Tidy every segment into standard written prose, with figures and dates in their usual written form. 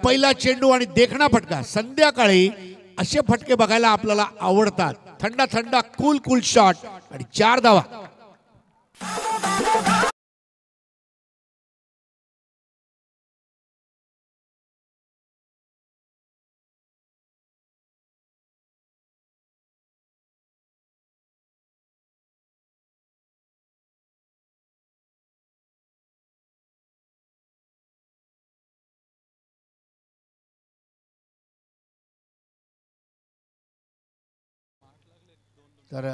पहिला चेंडू आणि देखणा फटका. संध्याकाळी असे फटके बघायला आपल्याला आवडतात. थंडा थंडा कूल कूल शॉट आणि 4 धावा. तर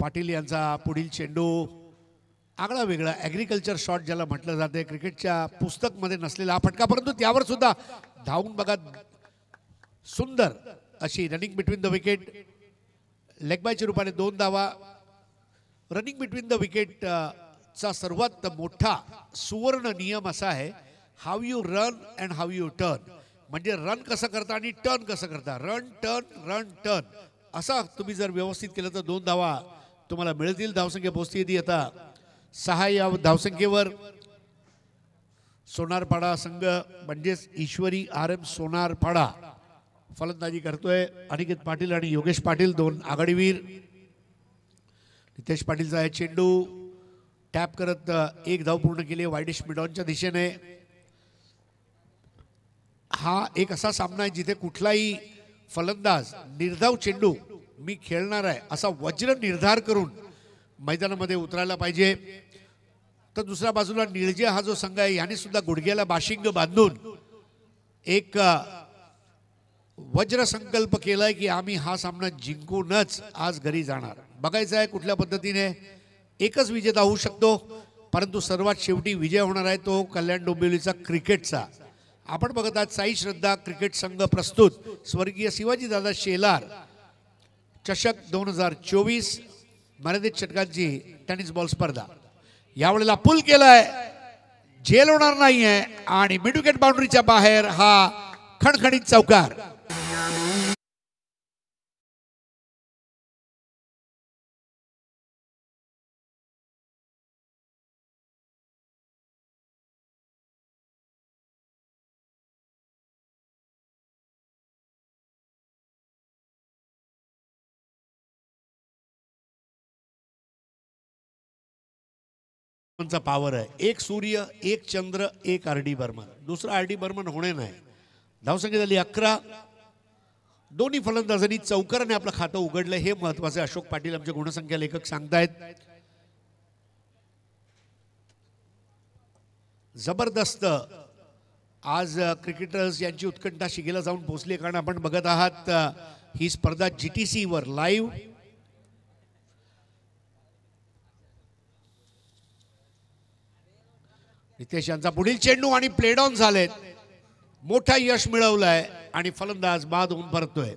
पाटील यांचा पुढील चेंडू आगळा वेगळा ॲग्रिकल्चर शॉट ज्याला म्हटलं जाते, क्रिकेटच्या पुस्तकमध्ये नसलेला हा फटका, परंतु त्यावर सुद्धा धावून बघा. सुंदर अशी running between the wicket, leg बायच्या रूपाने 2 धावा. रनिंग बिटवीन द विकेट चा सर्वात मोठा सुवर्ण नियम असा आहे, how you run and how U turn. म्हणजे रन कसं करता आणि टर्न कसं करता. रन टर्न असा तुम्ही जर व्यवस्थित केलं तर 2 धावा तुम्हाला मिळतील. धावसंख्या पोहोचती आता 6 या धावसंख्येवर. सोनारपाडा संघ म्हणजेच ईश्वरी RM सोनारपाडा फलंदाजी करतोय. अनिकेत पाटील आणि योगेश पाटील 2 आघाडीवीर. नितेश पाटीलचा आहे चेंडू टॅप करत 1 धाव पूर्ण केली वायडिश मिडॉनच्या दिशेने. हा एक असा सामना आहे जिथे कुठलाही फलंदाज निर्धाव चेंडू मी खेळणार आहे असा वज्र निर्धार करून मैदानामध्ये उतरायला पाहिजे. तर दुसऱ्या बाजूला निळजे हा जो संघ आहे याने सुद्धा गुडघ्याला बाशिंग बांधून एक वज्र संकल्प केलाय की आम्ही हा सामना जिंकूनच आज घरी जाणार. बघायचं आहे कुठल्या पद्धतीने. एकच विजेता होऊ शकतो, परंतु सर्वात शेवटी विजय होणार आहे तो कल्याण डोंबिवलीचा क्रिकेटचा. आपण बघत आहात साई श्रद्धा क्रिकेट संघ प्रस्तुत स्वर्गीय शिवाजीदादा शेलार चषक 2024 मर्यादित षटकांची टेनिस बॉल स्पर्धा. यावेळेला पुल केलाय, झेल होणार नाहीये आणि मिड विकेट बाउंड्रीच्या बाहेर हा खणखणीत चौकार. पावर आहे. एक सूर्य, एक चंद्र, एक RD बर्मन. दुसरा RD बर्मन होणे नाही. धावसंख्या झाली 11. दोन्ही फलंदाजांनी चौकाराने आपलं खातं उघडलं हे महत्वाचे. अशोक पाटील आमचे गुणसंख्या लेखक सांगतायत. जबरदस्त आज क्रिकेटर्स यांची उत्कंठा शिगेला जाऊन पोहोचली. कारण आपण बघत आहात ही स्पर्धा GTC वर लाईव्ह. नितेश यांचा पुढील चेंडू आणि प्लेड ऑन झालेत. मोठा यश मिळवलंय आणि फलंदाज बाद होऊन परतोय.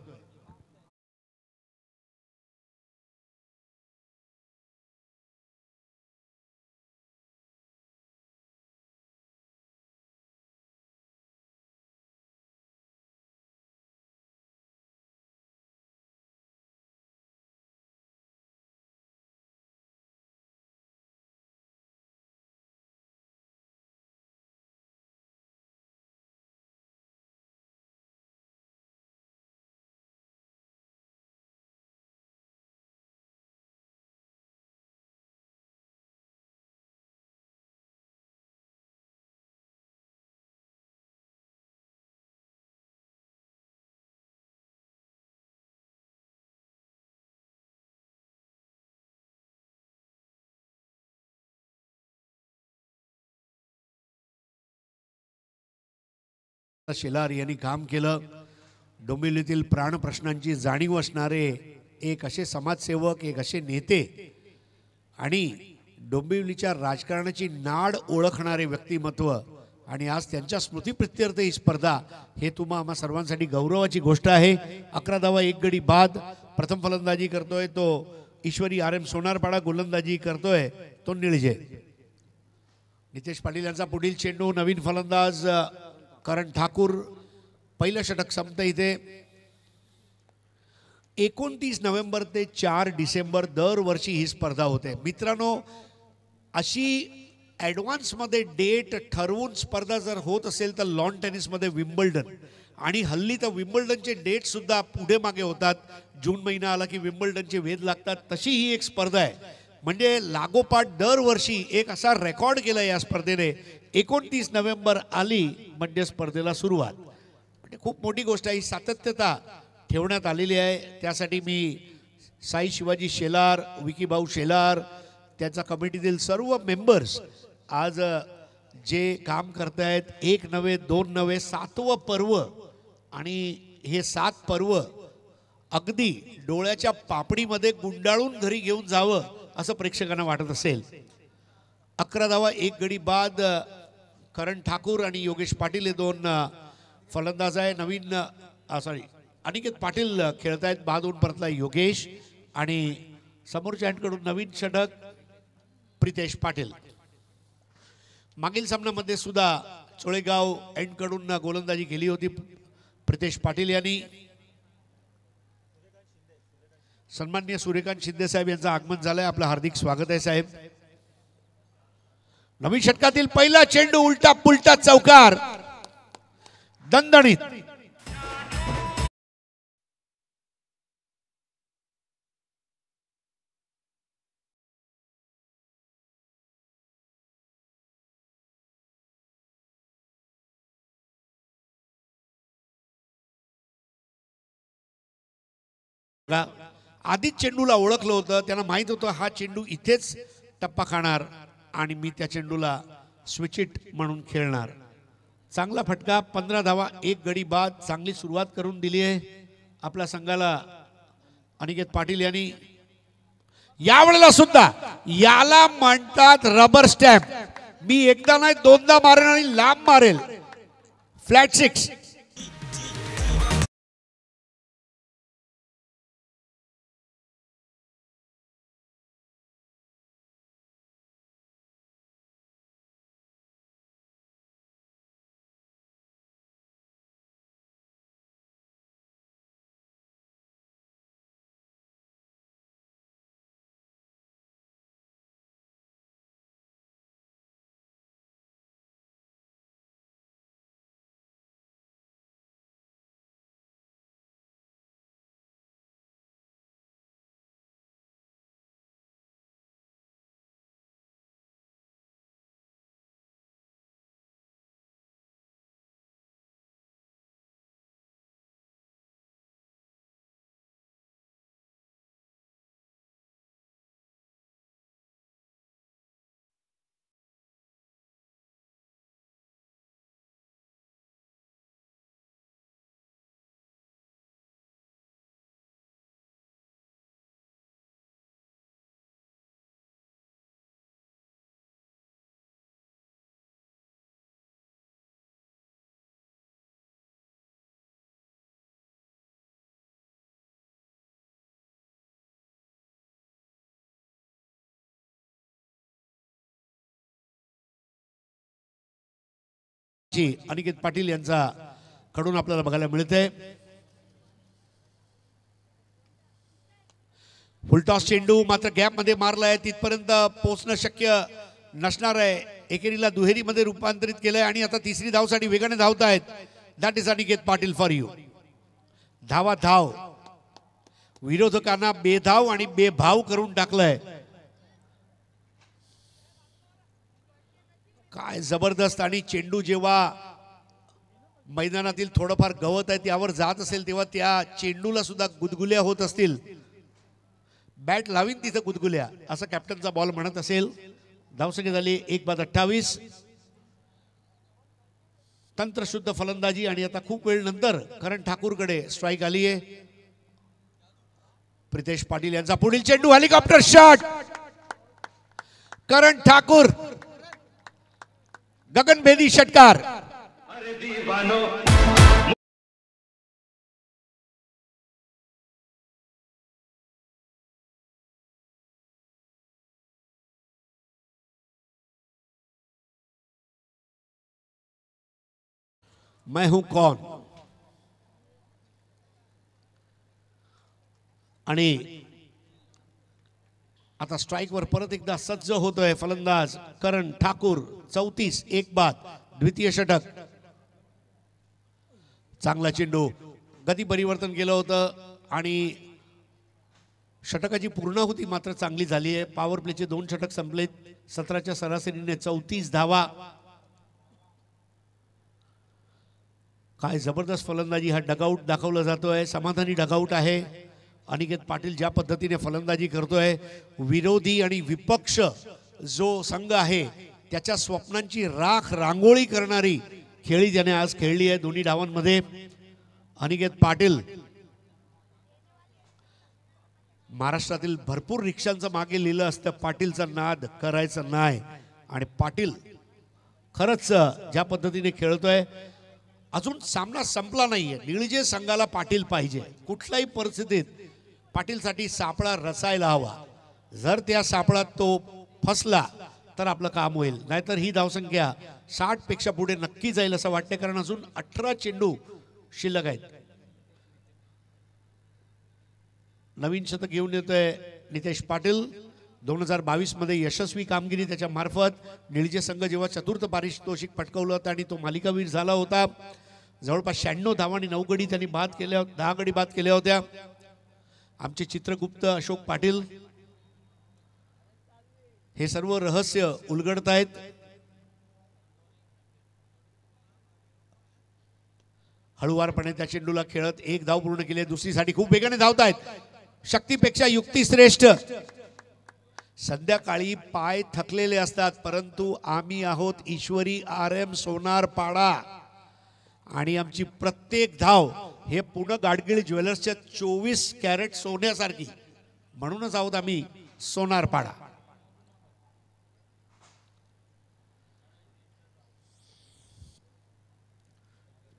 शेलार यांनी काम केलं. डोंबिवलीतील प्राण प्रश्नांची जाणीव असणारे एक असे समाजसेवक, एक असे नेते आणि डोंबिवलीच्या राजकारणाची नाड ओळखणारे व्यक्तिमत्व. आणि आज त्यांच्या स्मृतीप्रित्यर्थ ही स्पर्धा हे तुम्हा आम्हा सर्वांसाठी गौरवाची गोष्ट आहे. 11 धावा 1 गडी बाद. प्रथम फलंदाजी करतोय तो ईश्वरी RM सोनारपाडा. गोलंदाजी करतोय तो निळजे. नितेश पाटील यांचा पुढील चेंडू. नवीन फलंदाज करण ठाकूर. पहिलं षटक संपतं इथे. 29 नोव्हेंबर ते 4 डिसेंबर दरवर्षी ही स्पर्धा होते. मित्रांनो, अशी ॲडव्हान्समध्ये डेट ठरवून स्पर्धा जर होत असेल तर लॉन टेनिसमध्ये विम्बल्डन, आणि हल्ली तर विम्बल्डनचे डेट सुद्धा पुढे मागे होतात. जून महिना आला की विम्बल्डनचे वेध लागतात. तशी ही एक स्पर्धा आहे. म्हणजे लागोपाठ दरवर्षी एक असा रेकॉर्ड केला या स्पर्धेने. 29 नोव्हेंबर आली म्हणजे स्पर्धेला सुरुवात. म्हणजे खूप मोठी गोष्ट आहे. ही सातत्यता ठेवण्यात आलेली आहे. त्यासाठी मी साई शिवाजी शेलार, विकीभाऊ शेलार, त्याचा कमिटीतील सर्व मेंबर्स आज जे काम करतायत, एक नव्हे दोन नव्हे 7वं पर्व, आणि हे 7 पर्व अगदी डोळ्याच्या पापडीमध्ये गुंडाळून घरी घेऊन जावं असं प्रेक्षकांना वाटत असेल. 11 धावा 1 गडी बाद. करण ठाकूर आणि योगेश पाटील हे 2 फलंदाज आहे. अनिकेत पाटील खेळतायत. बाद होऊन परतला योगेश, आणि समोरच्या हँडकडून नवीन षटक प्रितेश पाटील. मागील सामन्यामध्ये सुद्धा चोळेगाव एंडकडून गोलंदाजी केली होती प्रितेश पाटील यांनी. सन्माननीय सूर्यकांत शिंदे साहेब यांचं आगमन झालंय. आपलं हार्दिक स्वागत आहे साहेब. नवीन षटकातील पहिला चेंडू उलटा पुलटा चौकार, दणदणीत. आधीच चेंडूला ओळखलं होतं. त्यांना माहित होतं हा चेंडू इथेच टप्पा खाणार आणि मी त्या चेंडूला स्विच इट म्हणून खेळणार. चांगला फटका. 15 धावा 1 गडी बाद. चांगली सुरुवात करून दिली आहे आपल्या संघाला अनिकेत पाटील यांनी. यावेळेला सुद्धा याला म्हणतात रबर स्टॅम्प. मी एकदा नाही दोनदा मारेन आणि लांब मारेल. फ्लॅट 6. अनिकेत पाटील यांचा कडून आपल्याला बघायला मिळते. फुलटॉस चेंडू मात्र गॅप मध्ये मारलाय. तिथपर्यंत पोहोचणं शक्य नसणार आहे. एकेरीला दुहेरीमध्ये रूपांतरित केलंय आणि आता तिसरी धावसाठी वेगाने धावत आहेत. That is Aniket Patil for you. धावा धाव. विरोधकांना बेधाव आणि बेभाव करून टाकलंय. काय जबरदस्त. आणि चेंडू जेव्हा मैदानातील थोडंफार गवत आहे त्यावर जात असेल तेव्हा त्या चेंडूला सुद्धा गुदगुल्या होत असतील. बॅट लावीन तिथं गुदगुल्या असं कॅप्टनचा बॉल म्हणत असेल. धावसंख्या झाली 1 बाद 28. तंत्रशुद्ध फलंदाजी आणि आता खूप वेळ नंतर करण ठाकूरकडे स्ट्राईक आली आहे. प्रितेश पाटील यांचा पुढील चेंडू हेलिकॉप्टर शॉट. करण ठाकूर गगनभेदी षटकार. मैं हूं कौन. आणि आता स्ट्राइकवर परत एकदा सज्ज होतोय फलंदाज करण ठाकूर. 34 एक बाद, द्वितीय षटक. चांगला चेंडू, गती परिवर्तन केलं होतं आणि षटकाची पूर्णाहुती मात्र चांगली झाली आहे. पॉवर प्लेचे 2 षटक संपलेत. 17च्या सरासरीने 34 धावा. काय जबरदस्त फलंदाजी, हा डगआउट दाखवला जातोय. समाधानी डगआउट आहे. अनिकेत पाटील ज्या पद्धतीने फलंदाजी करतोय, विरोधी आणि विपक्ष जो संघ आहे त्याच्या स्वप्नांची राख रांगोळी करणारी खेळी त्याने आज खेळली आहे दोन्ही डावांमध्ये. अनिकेत पाटील महाराष्ट्रातील भरपूर रिक्षांचं मागे लिहिलं असतं, पाटीलचा नाद करायचं नाही. आणि पाटील खरंच ज्या पद्धतीने खेळतोय. अजून सामना संपला नाहीये. निळजे संघाला पाटील पाहिजे. कुठल्याही परिस्थितीत पाटीलसाठी सापळा रचायला हवा. जर त्या सापळात तो फसला तर आपलं काम होईल. नाहीतर ही धावसंख्या 60 पेक्षा पुढे नक्की जाईल असं वाटते, कारण अजून 18 चेंडू शिल्लक आहेत. नवीन शतक घेऊन येतोय नितेश पाटील. 2022 मध्ये यशस्वी कामगिरी त्याच्या मार्फत निळजे संघ जेव्हा चतुर्थ पारितोषिक पटकावलं होतं आणि तो मालिकावीर झाला होता. जवळपास 96 धावा आणि 9 गडी त्यांनी बाद केल्या, 10 गडी बाद केल्या होत्या. आमचे चित्रगुप्त अशोक पाटील हे सर्व रहस्य उलगडतायत. हळुवारपणे त्या चेंडूला खेळत एक धाव पूर्ण केली. दुसरीसाठी खूप वेगाने धावतायत. शक्तीपेक्षा युक्ती श्रेष्ठ. संध्याकाळी पाय थकलेले असतात, परंतु आम्ही आहोत ईश्वरी RM सोनारपाडा आणि आमची प्रत्येक धाव हे पुणे गाडगिळ ज्वेलर्सच्या 24 कॅरेट सोन्यासारखी. म्हणूनच आहोत आम्ही सोनारपाडा.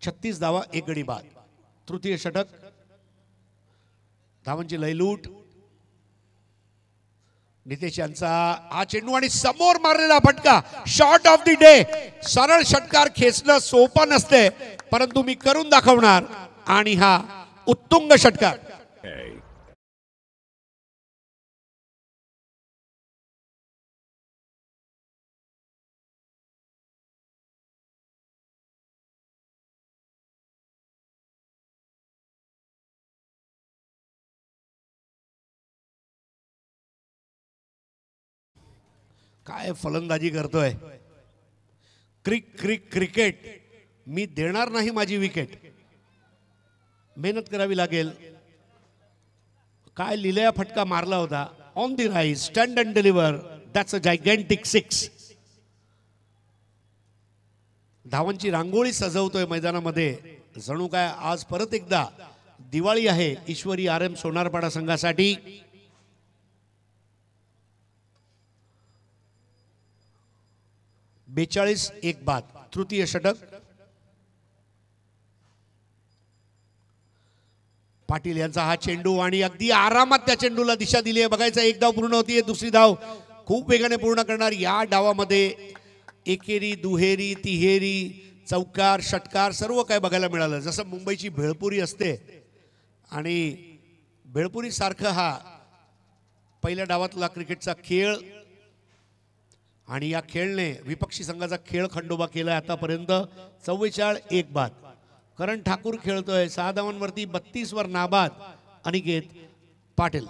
छत्तीस धावा, 1 गडी बाद, तृतीय षटक. धावांची लयलूट. नितेश यांचा हा चेंडू आणि समोर मारलेला फटका. Shot of the day. सरळ षटकार खेचणं सोपं नसते, परंतु मी करून दाखवणार. आणि हा उत्तुंग षटकार. काय फलंदाजी करतोय. क्रिकेट मी देणार नाही माझी विकेट. मेहनत करावी लागेल. काय लिहिलेला फटका मारला होता. On the rise, stand and deliver. That's a gigantic 6. धावांची रांगोळी सजवतोय मैदानामध्ये. जणू काय आज परत एकदा दिवाळी आहे ईश्वरी RM सोनारपाडा संघासाठी. बेचाळीस एक बाद, तृतीय षटक. पाटील यांचा हा चेंडू आणि अगदी आरामात त्या चेंडूला दिशा दिली आहे. बघायचं, एक धाव पूर्ण होतीये, दुसरी धाव खूप वेगाने पूर्ण करणार. या डावामध्ये एकेरी, दुहेरी, तिहेरी, चौकार, षटकार सर्व काय बघायला मिळालं. जसं मुंबईची भेळपुरी असते आणि भेळपुरी सारखं हा पहिल्या डावातला क्रिकेटचा खेळ. आणि या खेळने विपक्षी संघाचा खेळ खंडोबा केला आतापर्यंत. 44 एक बाद. करण ठाकूर खेळतोय 6 धावांवरती, 32 वर नाबाद अनिकेत पाटील.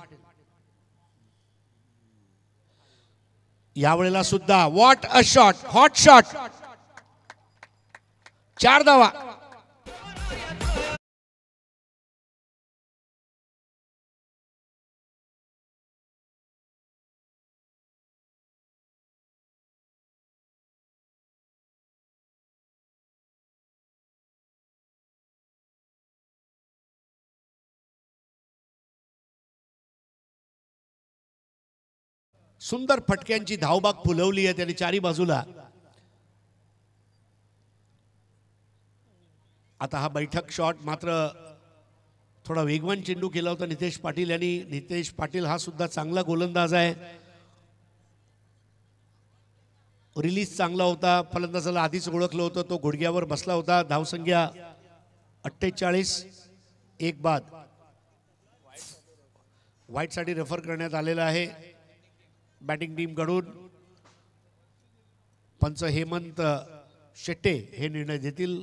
यावेळेला सुद्धा what a shot, hot shot. 4 धावा. सुंदर फटक्यांची धावबाग फुलवली आहे त्याने चारी बाजूला. आता हा बैठक शॉट मात्र थोडा वेगवान चेंडू केला होता नितेश पाटील यांनी. नितेश पाटील हा सुद्धा चांगला गोलंदाज आहे. रिलीज चांगला होता. फलंदाजाला आधीच ओळखलं होतं, तो गुडघ्यावर बसला होता. धावसंख्या 48 एक बाद. व्हाईट साठी रेफर करण्यात आलेला आहे. बॅटिंग टीम कडून पंच हेमंत शेट्टे हे निर्णय देतील.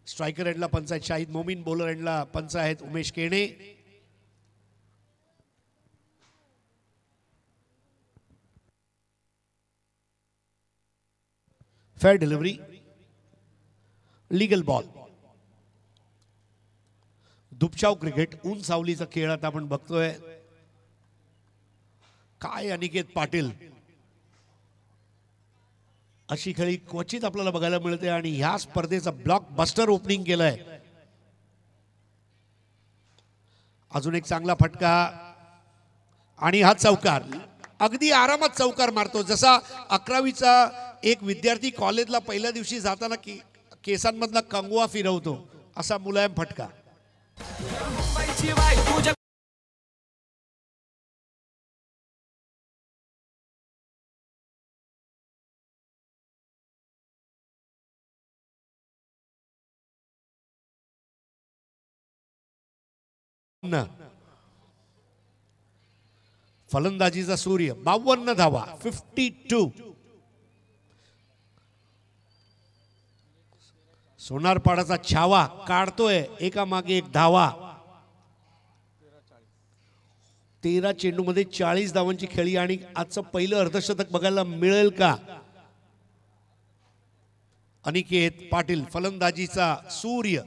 स्ट्रायकर एंडला पंच आहेत शाहिद मोमीन, बॉलर एंडला पंच आहेत Umesh Kene. Fair delivery, legal ball. दुपचाव क्रिकेट, ऊन सावलीचा खेळ आता आपण बघतोय. काय अनिकेत पाटील, अशी खेळी क्वचित आपल्याला बघायला मिळते आणि ह्या स्पर्धेचा ब्लॉकबस्टर ओपनिंग केलंय. अजून एक चांगला फटका आणि हा चौकार, अगदी आरामात चौकार मारतो. जसा 11वीचा एक विद्यार्थी कॉलेजला पहिल्या दिवशी जाताना केसांमधला कंगवा फिरवतो, असा मुलायम फटका. फलंदाजीचा सूर्य, 52 धावा, 52. सोनारपाडाचा छावा काढतोय एका मागे एक धावा. 13 चेंडूमध्ये 40 धावांची खेळी आणि आजचं पहिलं अर्धशतक बघायला मिळेल का? अनिकेत पाटील फलंदाजीचा सूर्य.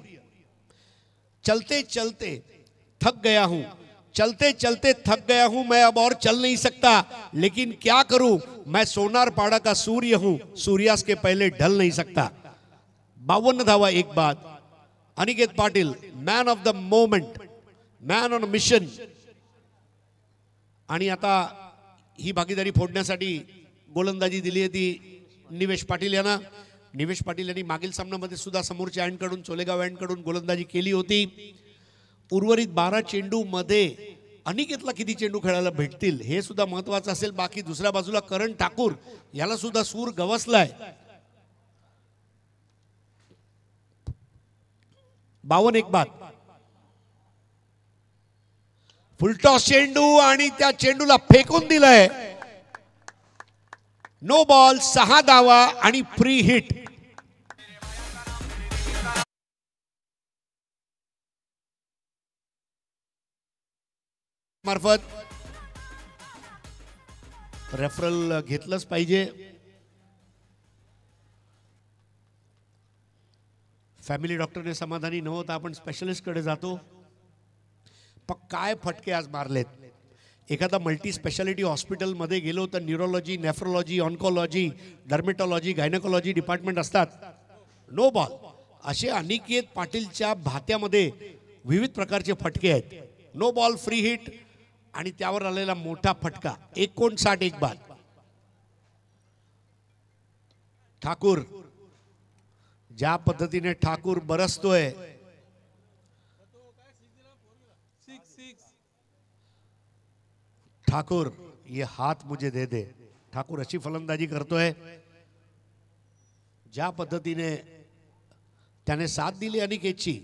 चलते चलते थक गया हूं, चलते चलते थक गया हूं, मैं अब और चल नहीं सकता, लेकिन क्या करूं, मैं सोनारपाड़ा का सूर्य हूं, सूर्यास्त के पहले ढल नहीं सकता. 52 धावा एक बाद. Aniket Patil man of the moment, man on mission. आणि आता ही भागीदारी फोडण्यासाठी गोलंदाजी दिली आहे ती निवेश पाटील यांना. निवेश पाटील यांनी मागील सामन्यामध्ये सुद्धा समोरच्या अँडकडून, चोलेगाव अँडकडून गोलंदाजी केली होती. उर्वरित 12 चेंडू मध्ये अनिकेतला किती चेंडू खेळायला भेटतील हे सुद्धा महत्वाचं असेल. बाकी दुसऱ्या बाजूला करण ठाकूर याला सुद्धा सूर गवसलाय. 52 एक बाद. फुलटॉस चेंडू आणि त्या चेंडूला फेकून दिलंय. नो बॉल, 6 धावा आणि फ्री हिट. मार्फत रेफरल घेतलंच पाहिजे. फॅमिली डॉक्टरने समाधानी न होता आपण स्पेशलिस्ट कडे जातो. पण काय फटके आज मारलेत. एखादा मल्टी स्पेशालिटी हॉस्पिटल मध्ये गेलो तर neurology, nephrology, oncology, dermatology, gynaecology department असतात. No ball. असे अनिकेत पाटीलच्या भात्यामध्ये विविध प्रकारचे फटके आहेत. नो बॉल, फ्री हिट आणि त्यावर आलेला मोठा फटका. 59 एक बाद. ठाकूर, ज्या पद्धतीने ठाकूर बरसतोय, ठाकूर ये हात मुझे दे दे. ठाकूर अशी फलंदाजी करतोय. ज्या पद्धतीने त्याने साथ दिली अनिकेतची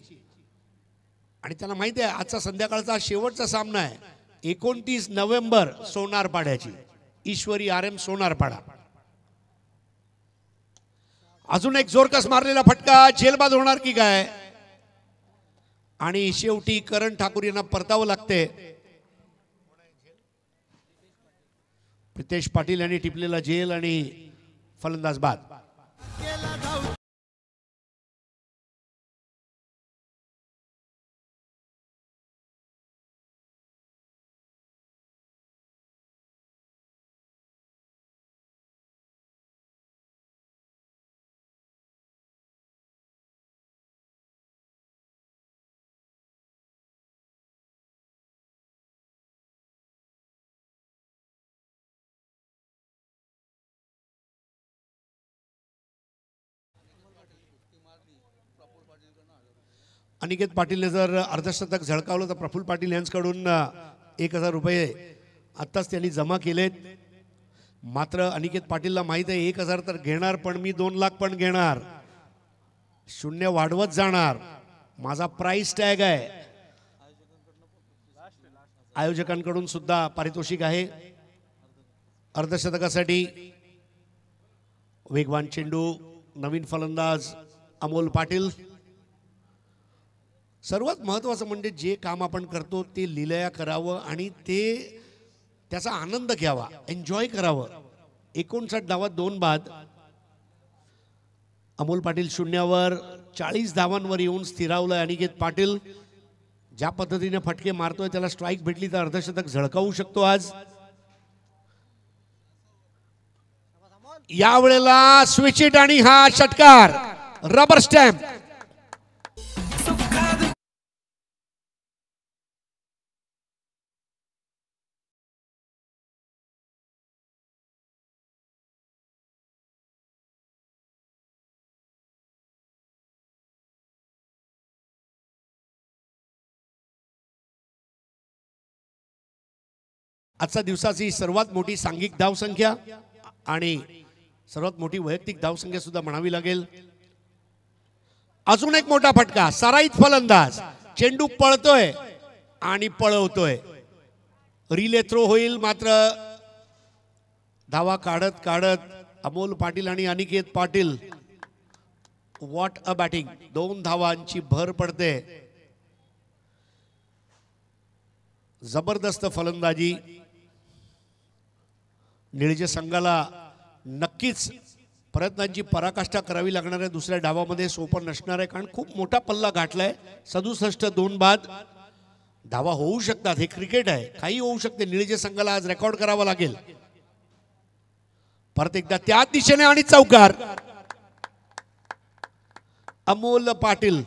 आणि त्यांना माहिती आहे आजचा संध्याकाळचा शेवटचा सामना आहे. 29 नोव्हेंबर सोनारपाड्याची, ईश्वरी RM सोनारपाडा. अजून एक जोरकस मारलेला फटका, जेलबाद होणार की काय. आणि शेवटी करण ठाकूर यांना परतावं लागते. प्रितेश पाटील यांनी टिपलेला जेल आणि फलंदाज बाद. अनिकेत पाटीलने जर अर्धशतक झळकावलं तर प्रफुल्ल पाटील यांच्याकडून 1000 रुपये आत्ताच त्यांनी जमा केलेत. मात्र अनिकेत पाटीलला माहित आहे 1000 तर घेणार, पण मी 2 लाख पण घेणार. शून्य वाढवत जाणार. माझा प्राइस टॅग आहे. आयोजकांकडून सुद्धा पारितोषिक आहे. अर्धशतकासाठी वेगवान चेंडू, नवीन फलंदाज अमोल पाटील. सर्वात महत्त्वाचं म्हणजे जे काम आपण करतो ते लीलया करावं आणि ते त्याचा आनंद घ्यावा, एन्जॉय करावं. 59 धावात 2 बाद. अमोल पाटील शून्यावर. 40 धावांवर येऊन स्थिरावलंय अनिकेत पाटील. ज्या पद्धतीने फटके मारतोय त्याला स्ट्राईक भेटली तर अर्धशतक झळकावू शकतो आज. यावेळेला स्विच इट आणि हा षटकार रबर स्टॅम्प. आजच्या दिवसाची सर्वात मोठी सांघिक धावसंख्या आणि सर्वात मोठी वैयक्तिक धावसंख्या सुद्धा म्हणावी लागेल. अजून एक मोठा फटका. सराईत फलंदाज. चेंडू पळतोय आणि पळवतोय. रिले थ्रो होईल मात्र धावा काढत काढत अमोल पाटील आणि Aniket Patil. What a batting. 2 धावांची भर पडते. जबरदस्त फलंदाजी. निळजे संघाला नक्कीच प्रयत्नांची पराकाष्ठा करावी लागणार आहे. दुसऱ्या डावामध्ये सोपं नसणार आहे कारण खूप मोठा पल्ला गाठलाय. 67 2 बाद. धावा होऊ शकतात, हे क्रिकेट आहे, काही होऊ शकते. निळजे संघाला आज रेकॉर्ड करावा लागेल. परत एकदा त्याच दिशेने आणि चौकार. अमोल पाटील.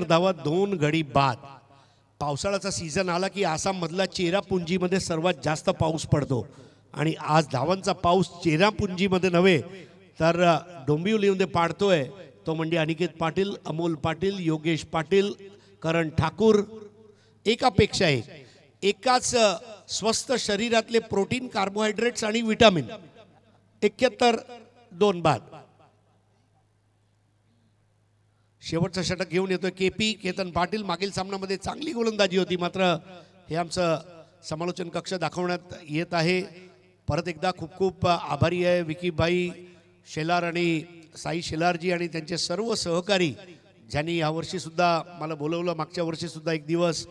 धावा 2 गडी बाद. पावसाळ्याचा सीझन आला की आसाम मधला चेरापुंजीमध्ये सर्वात जास्त पाऊस पडतो आणि आज धावांचा पाऊस चेरापुंजीमध्ये नव्हे तर डोंबिवलीमध्ये पाडतोय तो म्हणजे अनिकेत पाटील, अमोल पाटील, योगेश पाटील, करण ठाकूर. एकापेक्षा एक. एकाच स्वस्थ शरीरातले प्रोटीन, कार्बोहायड्रेट्स आणि विटामिन. 71 2 बाद. शेवटचं षटक घेऊन येतोय केपी. केतन पाटील. मागील सामन्यामध्ये चांगली गोलंदाजी होती मात्र हे आमचं समालोचन कक्ष दाखवण्यात येत आहे. परत एकदा खूप खूप आभारी आहे विकीभाई शेलार आणि साई शेलारजी आणि त्यांचे सर्व सहकारी ज्यांनी यावर्षी सुद्धा मला बोलवलं. मागच्या वर्षी सुद्धा एक दिवस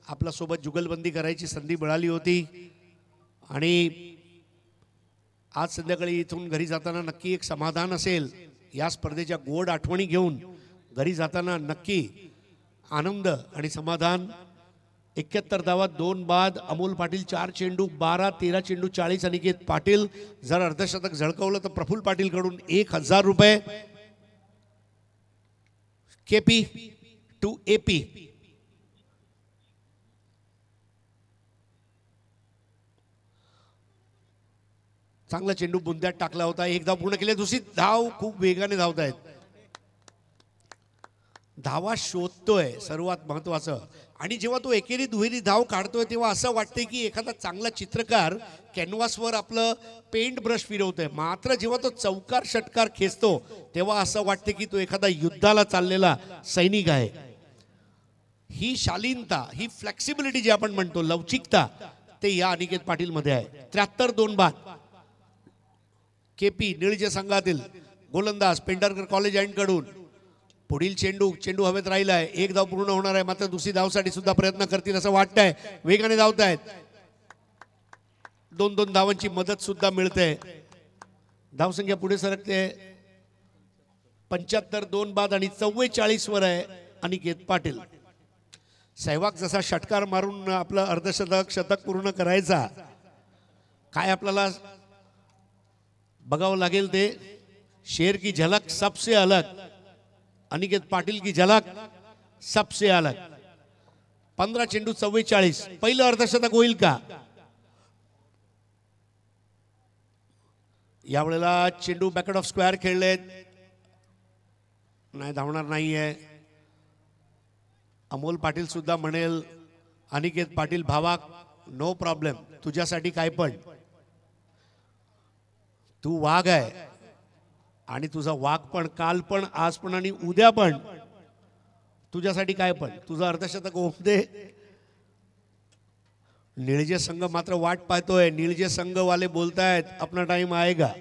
आपल्यासोबत जुगलबंदी करायची संधी मिळाली होती आणि आज संध्याकाळी इथून घरी जाताना नक्की एक समाधान असेल. या स्पर्धेच्या गोड आठवणी घेऊन घरी जाताना नक्की आनंद आणि समाधान. 71 धावा 2 बाद. अमोल पाटील 4 चेंडू 12, 13 चेंडू 40. अनिकेत पाटील. जर अर्धशतक झळकवलं तर प्रफुल्ल पाटील कडून 1000 रुपये. KP to AP. चांगला चेंडू बुंद्यात टाकला होता. 1 धाव पूर्ण केली. दुसरी धाव खूप वेगाने धावत आहेत. धावा शोधतोय सर्वात महत्वाचं. आणि जेव्हा तो एकेरी दुहेरी धाव काढतोय तेव्हा असं वाटतंय की एखादा चांगला चित्रकार कॅनव्हासवर आपलं पेंट ब्रश फिरवतोय. मात्र जेव्हा तो चौकार षटकार खेचतो तेव्हा असं वाटतं की तो एखादा युद्धाला चाललेला सैनिक आहे. ही शालीनता, ही फ्लेक्सिबिलिटी जी आपण म्हणतो, लवचिकता, ते या अनिकेत पाटील मध्ये आहे. 73 2 बाद. केपी निळजे संघातील गोलंदाज पेंढारकर कॉलेज अँड कडून. पुढील चेंडू हवेत राहिलाय. 1 धाव पूर्ण होणार आहे मात्र दुसरी धावसाठी सुद्धा प्रयत्न करतील असं वाटतंय. वेगाने धावतायत. 2-2 धावांची मदत सुद्धा मिळते. धावसंख्या पुढे सरकते. 75 2 बाद आणि 44 वर आहे अनिकेत पाटील. सहवाग जसा षटकार मारून आपलं अर्धशतक शतक पूर्ण करायचा, काय आपल्याला बघावं लागेल ते. शेर की झलक सबसे अलग. अनिकेत पाटील की झलक सबसे अलग. 15 चेंडू 44. पहिलं अर्धशतक होईल का? यावेळेला चेंडू बॅकेट ऑफ स्क्वेअर खेळलेत. नाही धावणार नाहीये. अमोल पाटील सुद्धा म्हणेल अनिकेत पाटील भावा नो प्रॉब्लेम, तुझ्यासाठी काय पण, तू वाघ आहे आणि तुझा वाघ पण काल पण आज पण आणि उद्या पण, तुझ्यासाठी काय पण, तुझं अर्धशतक होऊ दे. निळजे संघ मात्र वाट पाहतोय. निळजे संघ वाले बोलतायत अपना टाइम आएगा.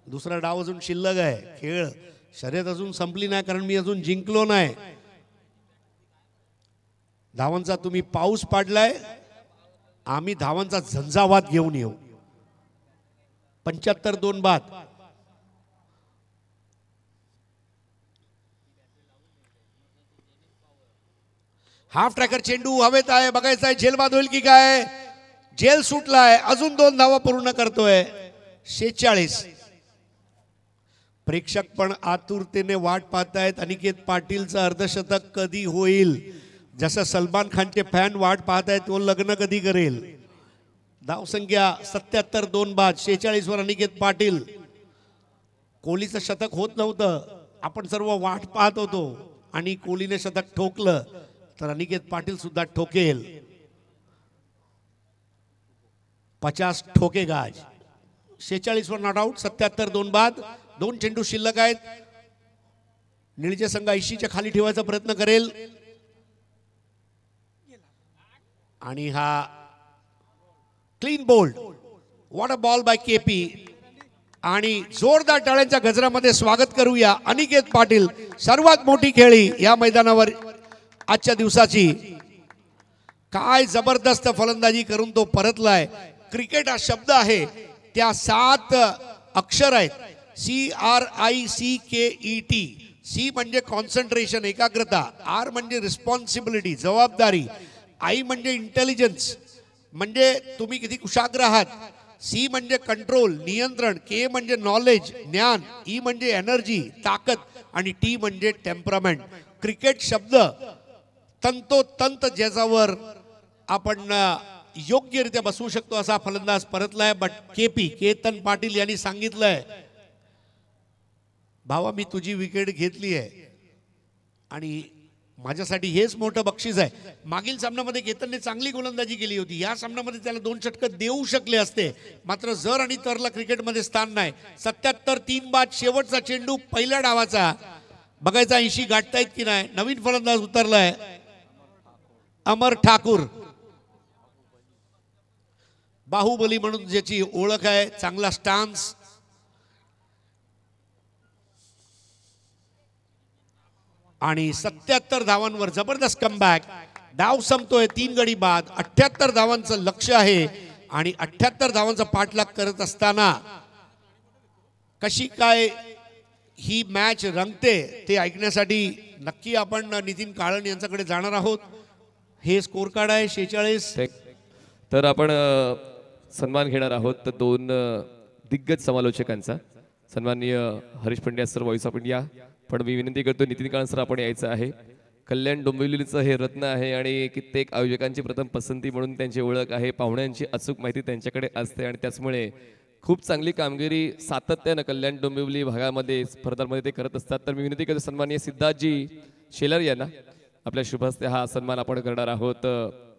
दुसरा डाव अजून शिल्लक आहे. खेळ शर्यत अजून संपली नाही कारण मी अजून जिंकलो नाही. धावांचा तुम्ही पाऊस पाडलाय, आम्ही धावांचा झंझावात घेऊन येऊ. 75-2 बाद. हाफ ट्रॅकर चेंडू हवेत आहे, बघायचं आहे झेल बाद होईल की काय. झेल सुटलाय, अजून 2 धावा पूर्ण करतोय. 46. प्रेक्षक पण आतुरतेने वाट पाहतायत अनिकेत पाटीलचं अर्धशतक कधी होईल. जसं सलमान खानचे फॅन वाट पाहतायत तो लग्न कधी करेल. धावसंख्या 77-2 बाद. 46 वर अनिकेत पाटील. कोहलीचं शतक होत नव्हतं, आपण सर्व वाट पाहत होतो आणि कोहलीने शतक ठोकलं तर अनिकेत पाटील सुद्धा ठोकेल. 50 ठोकेगा आज. 46 वर नॉट आउट. 77-2 बाद. 2 चेंडू शिल्लक आहेत. निळजे संघ 80च्या खाली ठेवायचा प्रयत्न करेल आणि हा clean bowled. What a ball by KP. आणि जोरदार टाळ्यांच्या गजरामध्ये स्वागत करूया अनिकेत पाटील, सर्वात मोठी खेळी या मैदानावर आजच्या दिवसाची. काय जबरदस्त फलंदाजी करून तो परतलाय. क्रिकेट हा शब्द आहे, त्या 7 अक्षर आहेत. CRICKET. सी म्हणजे कॉन्सन्ट्रेशन, एकाग्रता. आर म्हणजे रिस्पॉन्सिबिलिटी, जबाबदारी. आई म्हणजे इंटेलिजन्स, म्हणजे तुम्ही किती कुशाग्र आहात. सी म्हणजे कंट्रोल, नियंत्रण. के म्हणजे नॉलेज, ज्ञान. ई म्हणजे एनर्जी, ताकद. आणि टी म्हणजे टेम्परामेंट. क्रिकेट शब्द तंतोतंत ज्याच्यावर आपण योग्यरित्या बसवू शकतो असा फलंदाज परतलाय. बट केतन पाटील यांनी सांगितलंय भावा मी तुझी विकेट घेतली आहे आणि माझ्यासाठी हेच मोठं बक्षीस आहे. मागील सामन्यामध्ये केतनने चांगली गोलंदाजी केली होती, या सामन्यामध्ये त्याला 2 षटकं देऊ शकले असते, मात्र जर आणि तरला क्रिकेटमध्ये स्थान नाही. 77-3 बाद. शेवटचा चेंडू पहिल्या डावाचा. बघायचा 80 गाठतायत की नाही. नवीन फलंदाज उतरलाय अमर ठाकूर, बाहुबली म्हणून ज्याची ओळख आहे. चांगला स्टान्स. आणि 77 धावांवर जबरदस्त कमबॅक. डाव संपतोय. 3 गडी बाद. 78 धावांचं लक्ष आहे आणि 78 धावांचा पाठलाग करत असताना कशी काय ही मॅच रंगते ते ऐकण्यासाठी नक्की आपण नितीन काळन यांच्याकडे जाणार आहोत. हे स्कोर कार्ड आहे 46. तर आपण सन्मान घेणार आहोत तर 2 दिग्गज समालोचकांचा. सन्माननीय Harish Pandya sir, voice of India. पण मी विनंती करतो नितीन काळन सर आपण यायचं आहे. कल्याण डोंबिवलीचं हे रत्न आहे आणि कित्येक आयोजकांची प्रथम पसंती म्हणून त्यांची ओळख आहे. पाहुण्यांची अचूक माहिती त्यांच्याकडे असते आणि त्याचमुळे खूप चांगली कामगिरी सातत्यानं कल्याण डोंबिवली भागामध्ये स्पर्धांमध्ये ते करत असतात. तर मी विनंती करतो सन्माननीय सिद्धार्थजी शेलार यांना आपल्या शुभ हस्ते हा सन्मान आपण करणार आहोत.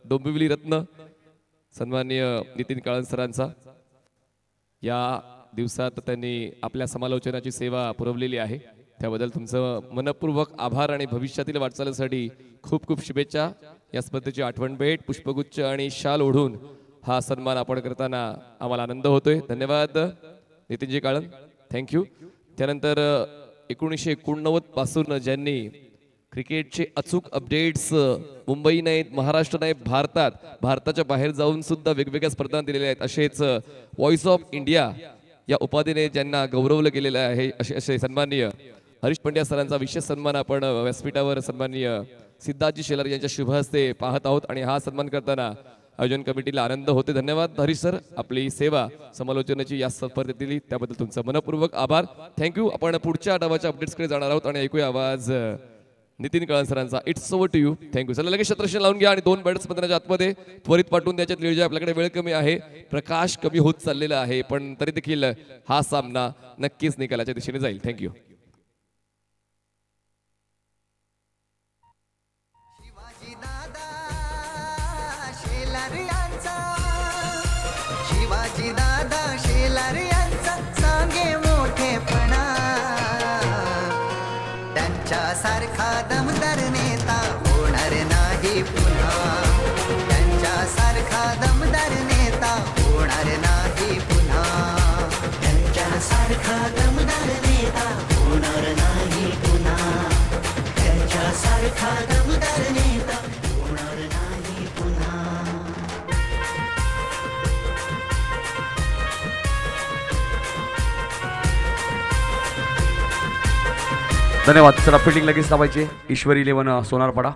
डोंबिवली रत्न सन्माननीय नितीन काळन सरांचा. या दिवसात त्यांनी आपल्या समालोचनाची सेवा पुरवलेली आहे, त्याबद्दल तुमचं मनपूर्वक आभार आणि भविष्यातील वाटचालीसाठी खूप खूप शुभेच्छा. या स्पर्धेची आठवण भेट, पुष्पगुच्छ आणि शाल ओढून हा सन्मान आपण करताना आम्हाला आनंद होतोय. धन्यवाद नितीनजी काळन, थँक्यू. त्यानंतर 1989 पासून ज्यांनी क्रिकेटचे अचूक अपडेट्स मुंबई नाहीत, महाराष्ट्र नाहीत, भारताच्या बाहेर जाऊन सुद्धा वेगवेगळ्या स्पर्धा दिलेल्या आहेत, असेच व्हॉइस ऑफ इंडिया या उपाधीने ज्यांना गौरवलं गेलेलं आहे असे सन्माननीय हरीश पंड्या सरांचा विशेष सन्मान आपण व्यासपीठावर सन्माननीय सिद्धार्थजी शेलार यांच्या शुभ हस्ते पाहत आहोत आणि हा सन्मान करताना आयोजन कमिटीला आनंद होते. धन्यवाद हरीश सर, आपली सेवा समालोचनाची या स्पर्धेत दिली त्याबद्दल तुमचा मनपूर्वक आभार, थँक्यू. आपण पुढच्या डावाच्या अपडेट्सकडे जाणार आहोत आणि ऐकूया आवाज नितीन काळन सरांचा. It's over to you, thank you. चला लगेच शतरक्षण लावून घ्या आणि 2 बॅट्स मैदानाच्या आतमध्ये त्वरित पाठवून द्यायच्यात. नियोजन आपल्याकडे वेळ कमी आहे, प्रकाश कमी होत चाललेला आहे, पण तरी देखील हा सामना नक्कीच निकालाच्या दिशेने जाईल. थँक्यू. त्यांच्यासारखा दमदार नेता होणार नाही पुन्हा, त्यांच्यासारखा दमदार नेता होणार नाही पुन्हा, त्यांच्यासारखा दमदार नेता होणार नाही पुन्हा, त्यांच्यासारखा दमदार नेता होणार नाही पुन्हा. धन्यवाद. चला फिल्डिंग लगेच लावायची. ईश्वरी 11 सोनारपाडा.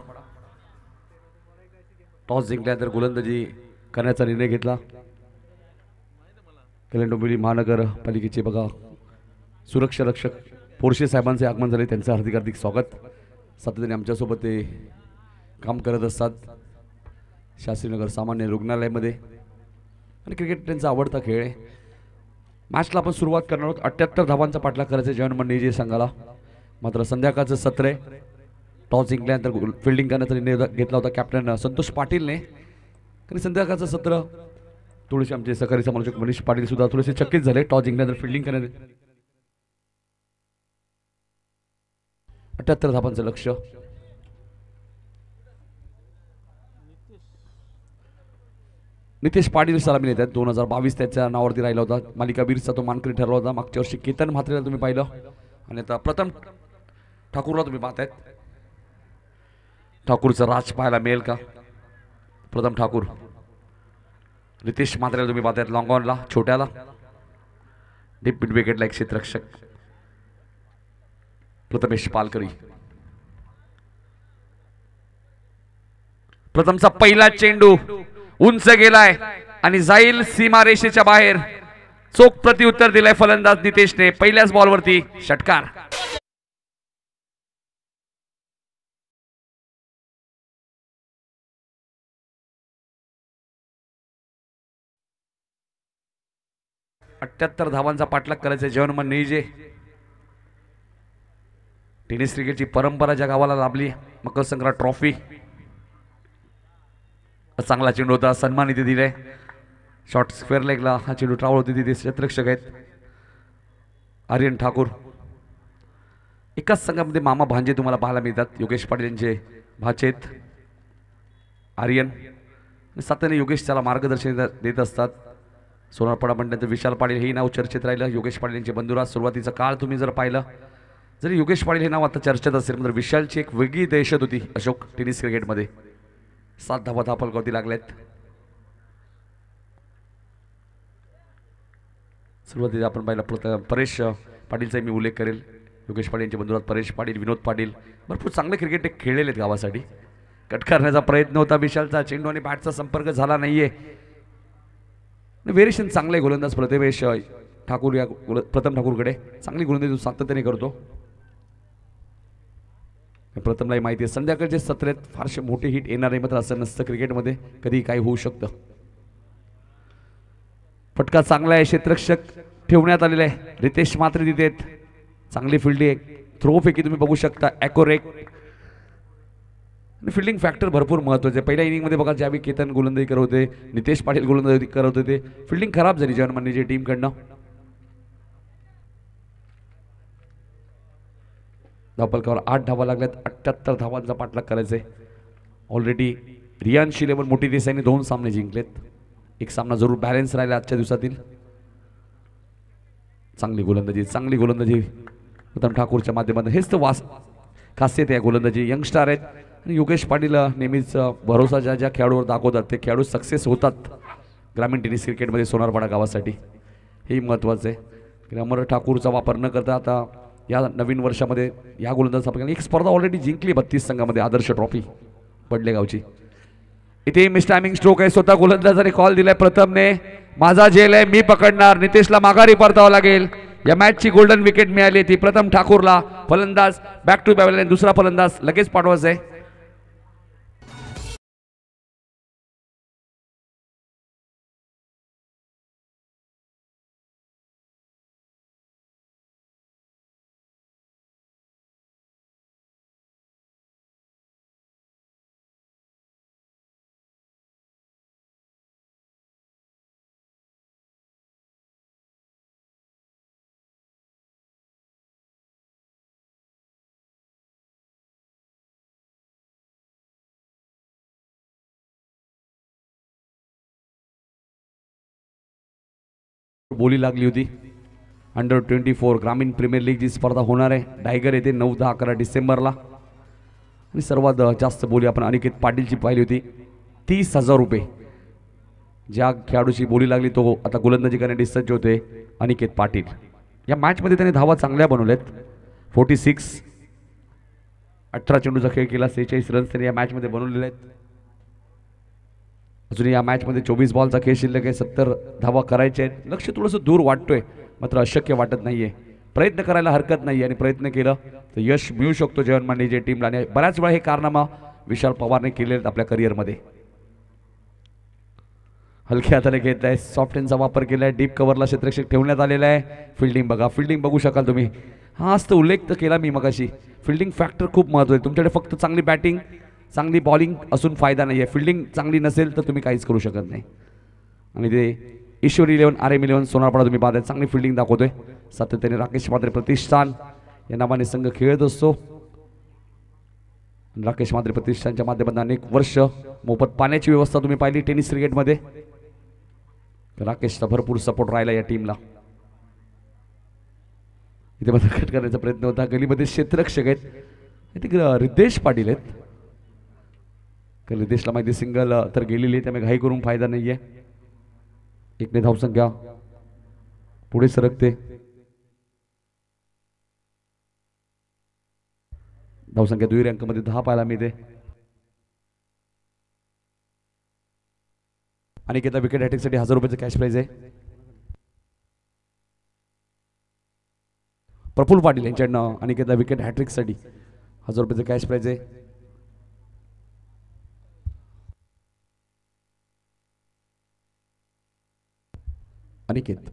टॉस जिंकल्यानंतर गोलंदाजी करण्याचा निर्णय घेतला. कल्याण डोंबिवली महानगरपालिकेचे बघा सुरक्षा रक्षक पोरशे साहेबांचे आगमन झाले. त्यांचं हार्दिक हार्दिक स्वागत. सातत्याने आमच्यासोबत ते काम करत असतात शास्त्रीनगर सामान्य रुग्णालयामध्ये आणि क्रिकेट त्यांचा आवडता खेळ आहे. मॅचला आपण सुरुवात करणार आहोत. 78 धावांचा पाठलाग करायचा जयन जे संघाला. मात्र संध्याकाळचं सत्र आहे. टॉस जिंकल्यानंतर फिल्डिंग करण्याचा निर्णय घेतला होता कॅप्टन संतोष पाटीलने. आणि संध्याकाळचं सत्र थोडेसे आमचे सहकारी समालोचक मनीष पाटील सुद्धा थोडेसे चकित झाले. टॉस जिंकल्यानंतर फिल्डिंग करण्यात 78 धावांचं लक्ष. नितेश पाटील सलामी नेतात. 2022 त्याच्या नावावरती राहिला होता. मालिकावीरचा तो मानकरी ठरला होता. मागच्या वर्षी केतन म्हात्रेला तुम्ही पाहिलं आणि आता प्रथम ठाकूरला तुम्ही पाहतायत. ठाकूरचं राज पाहायला मिळेल का? प्रथम ठाकूर. नितेश म्हात्रेला तुम्ही पाहतायत लॉंग ऑनला छोट्याला. डीप मिड विकेटला एक क्षेत्ररक्षक प्रथमेश पालकरी. प्रथमचा पहिला चेंडू उंच गेलाय आणि जाईल सीमारेषेच्या बाहेर. चोख प्रत्युत्तर दिलंय फलंदाज नितेशने. पहिल्याच बॉलवरती षटकार. अठ्ठ्याहत्तर धावांचा पाठलाग करायचा जयनमन निजे. टेनिस क्रिकेटची परंपरा ज्या गावाला लाभली. मकर संक्रांत ट्रॉफी. चांगला चेंडू होता. सन्मान इथे दिलाय. शॉर्ट स्क्वेअर लेगला हा चेंडू ट्रावल होती. तिथे क्षेत्ररक्षक आहेत आर्यन ठाकूर. एकाच संघामध्ये मामा भांजे तुम्हाला पाहायला मिळतात. योगेश पाटील यांचे भाचे आहेत आर्यन. सातत्याने योगेश त्याला मार्गदर्शन देत असतात. सोनारपाडा म्हणल्यानंतर विशाल पाटील हे नाव चर्चेत राहिलं. योगेश पाटील यांचे बंधुराज. सुरुवातीचा काळ तुम्ही जर पाहिलं जरी योगेश पाटील हे नाव आता चर्चेत असेल तर विशालची एक वेगळी दहशत होती अशोक टेनिस क्रिकेटमध्ये. 7 धावा धापलगावती लागल्यात. सुरुवातीला आपण पाहिलं परेश पाटीलचा मी उल्लेख करेल. योगेश पाटील यांचे बंधुराज परेश पाटील, विनोद पाटील भरपूर चांगले क्रिकेट खेळलेले आहेत गावासाठी. कट करण्याचा प्रयत्न होता विशालचा. चेंडू आणि बॅटचा संपर्क झाला नाहीये. व्हेरिएशन चांगले गोलंदाज प्रथमेश ठाकूर या प्रथम ठाकूरकडे चांगली गोलंदाजी सातत्याने करतो. प्रथमलाही माहिती आहे संध्याकाळचे सत्र आहेत. फारसे मोठे हिट येणार नाही. मात्र असं नसतं क्रिकेटमध्ये. कधी काही होऊ शकतं. फटका चांगला आहे. क्षेत्ररक्षक ठेवण्यात आलेला आहे. रितेश मात्र तिथे आहेत. चांगली फिल्डिंग आहे. थ्रो फेकी तुम्ही बघू शकता. ॲकोरेक आणि फिल्डिंग फॅक्टर भरपूर महत्त्वाचे. पहिल्या इनिंगमध्ये बघा ज्यावेळी केतन गोलंदाजी करत होते, नितेश पाटील गोलंदाजी करत होते, फिल्डिंग खराब झाली जर्मनीच्या टीमकडनं. धापलकावर 8 धावा लागल्यात. 78 धावांचा पाठलाग करायचा आहे. ऑलरेडी रियान्शी 11 मोठी देसाईने 2 सामने जिंकलेत. एक सामना जरूर बॅलन्स राहिला आजच्या दिवसातील. चांगली गोलंदाजी उत्तम ठाकूरच्या माध्यमातून. हेच तर खासियत आहे गोलंदाजी. यंगस्टार आहेत आणि योगेश पाटील नेहमीच भरोसा ज्या खेळाडूवर दाखवतात ते खेळाडू सक्सेस होतात ग्रामीण टेनिस क्रिकेटमध्ये सोनारपाडा गावासाठी. हेही महत्त्वाचं आहे. अमर ठाकूरचा वापर न करता आता या नवीन वर्षामध्ये या गोलंदाज आपण एक स्पर्धा ऑलरेडी जिंकली 32 संघामध्ये. आदर्श ट्रॉफी पडलेगावची. इथे मिस टायमिंग स्ट्रोक आहे. स्वतः गोलंदाजाने कॉल दिलाय प्रथमने. माझा झेल आहे मी पकडणार. नितेशला माघारी परतावं लागेल. या मॅचची गोल्डन विकेट मिळाली ती प्रथम ठाकूरला. फलंदाज बॅक टू बॅक. दुसरा फलंदाज लगेच पाठवायचा आहे. बोली लागली होती. अंडर 24 ग्रामीण प्रीमियर लीग जी स्पर्धा होणार आहे डायगर येथे 9, 10, 11 डिसेंबरला. आणि सर्वात जास्त बोली आपण अनिकेत पाटीलची पाहिली होती. 30,000 रुपये ज्या खेळाडूची बोली लागली तो आता गोलंदाजी करण्यासाठी सज्ज होते अनिकेत पाटील. या मॅचमध्ये त्याने धावा चांगल्या बनवल्यात. 46, 18 चेंडूचा खेळ केला, 46 रन्स त्याने या मॅचमध्ये बनवलेले आहेत. अजून या मॅचमध्ये 24 बॉलचा खेळ शिल्लक आहे. 70 धावा करायचे आहेत. लक्ष थोडंसं दूर वाटतोय मात्र अशक्य वाटत नाहीये. प्रयत्न करायला हरकत नाही आणि प्रयत्न केलं तर यश मिळू शकतो जयवंत जे टीमला. आणि बऱ्याच वेळा हे कारनामा विशाल पवारने केले आहेत आपल्या करिअरमध्ये. हलक्या हाताने घेत आहे. सॉफ्ट हँडचा वापर केला आहे. डीप कव्हरला क्षेत्ररक्षक ठेवण्यात आलेला आहे. फिल्डिंग बघा, फिल्डिंग बघू शकाल तुम्ही. हाच तर उल्लेख तर केला मी मगाशी. फिल्डिंग फॅक्टर खूप महत्त्वाचं आहे. तुमच्याकडे फक्त चांगली बॅटिंग चांगली बॉलिंग असून फायदा नाही आहे. फिल्डिंग चांगली नसेल तर तुम्ही काहीच करू शकत नाही. आणि ते ईश्वरी 11 RM11 सोनारपाडा तुम्ही पाहताय चांगली फिल्डिंग दाखवतोय. सातत्याने राकेश म्हात्रे प्रतिष्ठान या नावाने संघ खेळत असतो. राकेश म्हात्रे प्रतिष्ठानच्या माध्यमातून अनेक वर्ष मोफत पाण्याची व्यवस्था तुम्ही पाहिली टेनिस क्रिकेटमध्ये. राकेशचा भरपूर सपोर्ट राहिला या टीमला. इथे मात्र कट करण्याचा प्रयत्न होता. गलीमध्ये क्षेत्ररक्षक आहेत इथे रितेश पाटील आहेत. रितेशला माहिती सिंगल तर गेलेली आहे त्यामुळे घाई करून फायदा नाही आहे. 1 धावसंख्या पुढे सरकते. धावसंख्या 2 रँकमध्ये 10 पाहायला मिळते. अनिकेतला विकेट हॅट्रिकसाठी 1000 रुपयाचं कॅश प्राइज आहे. प्रफुल्ल पाटील यांच्याकडनं अनिकेतला विकेट हॅट्रिकसाठी 1000 रुपयाचं कॅश प्राइज आहे. अनिकेत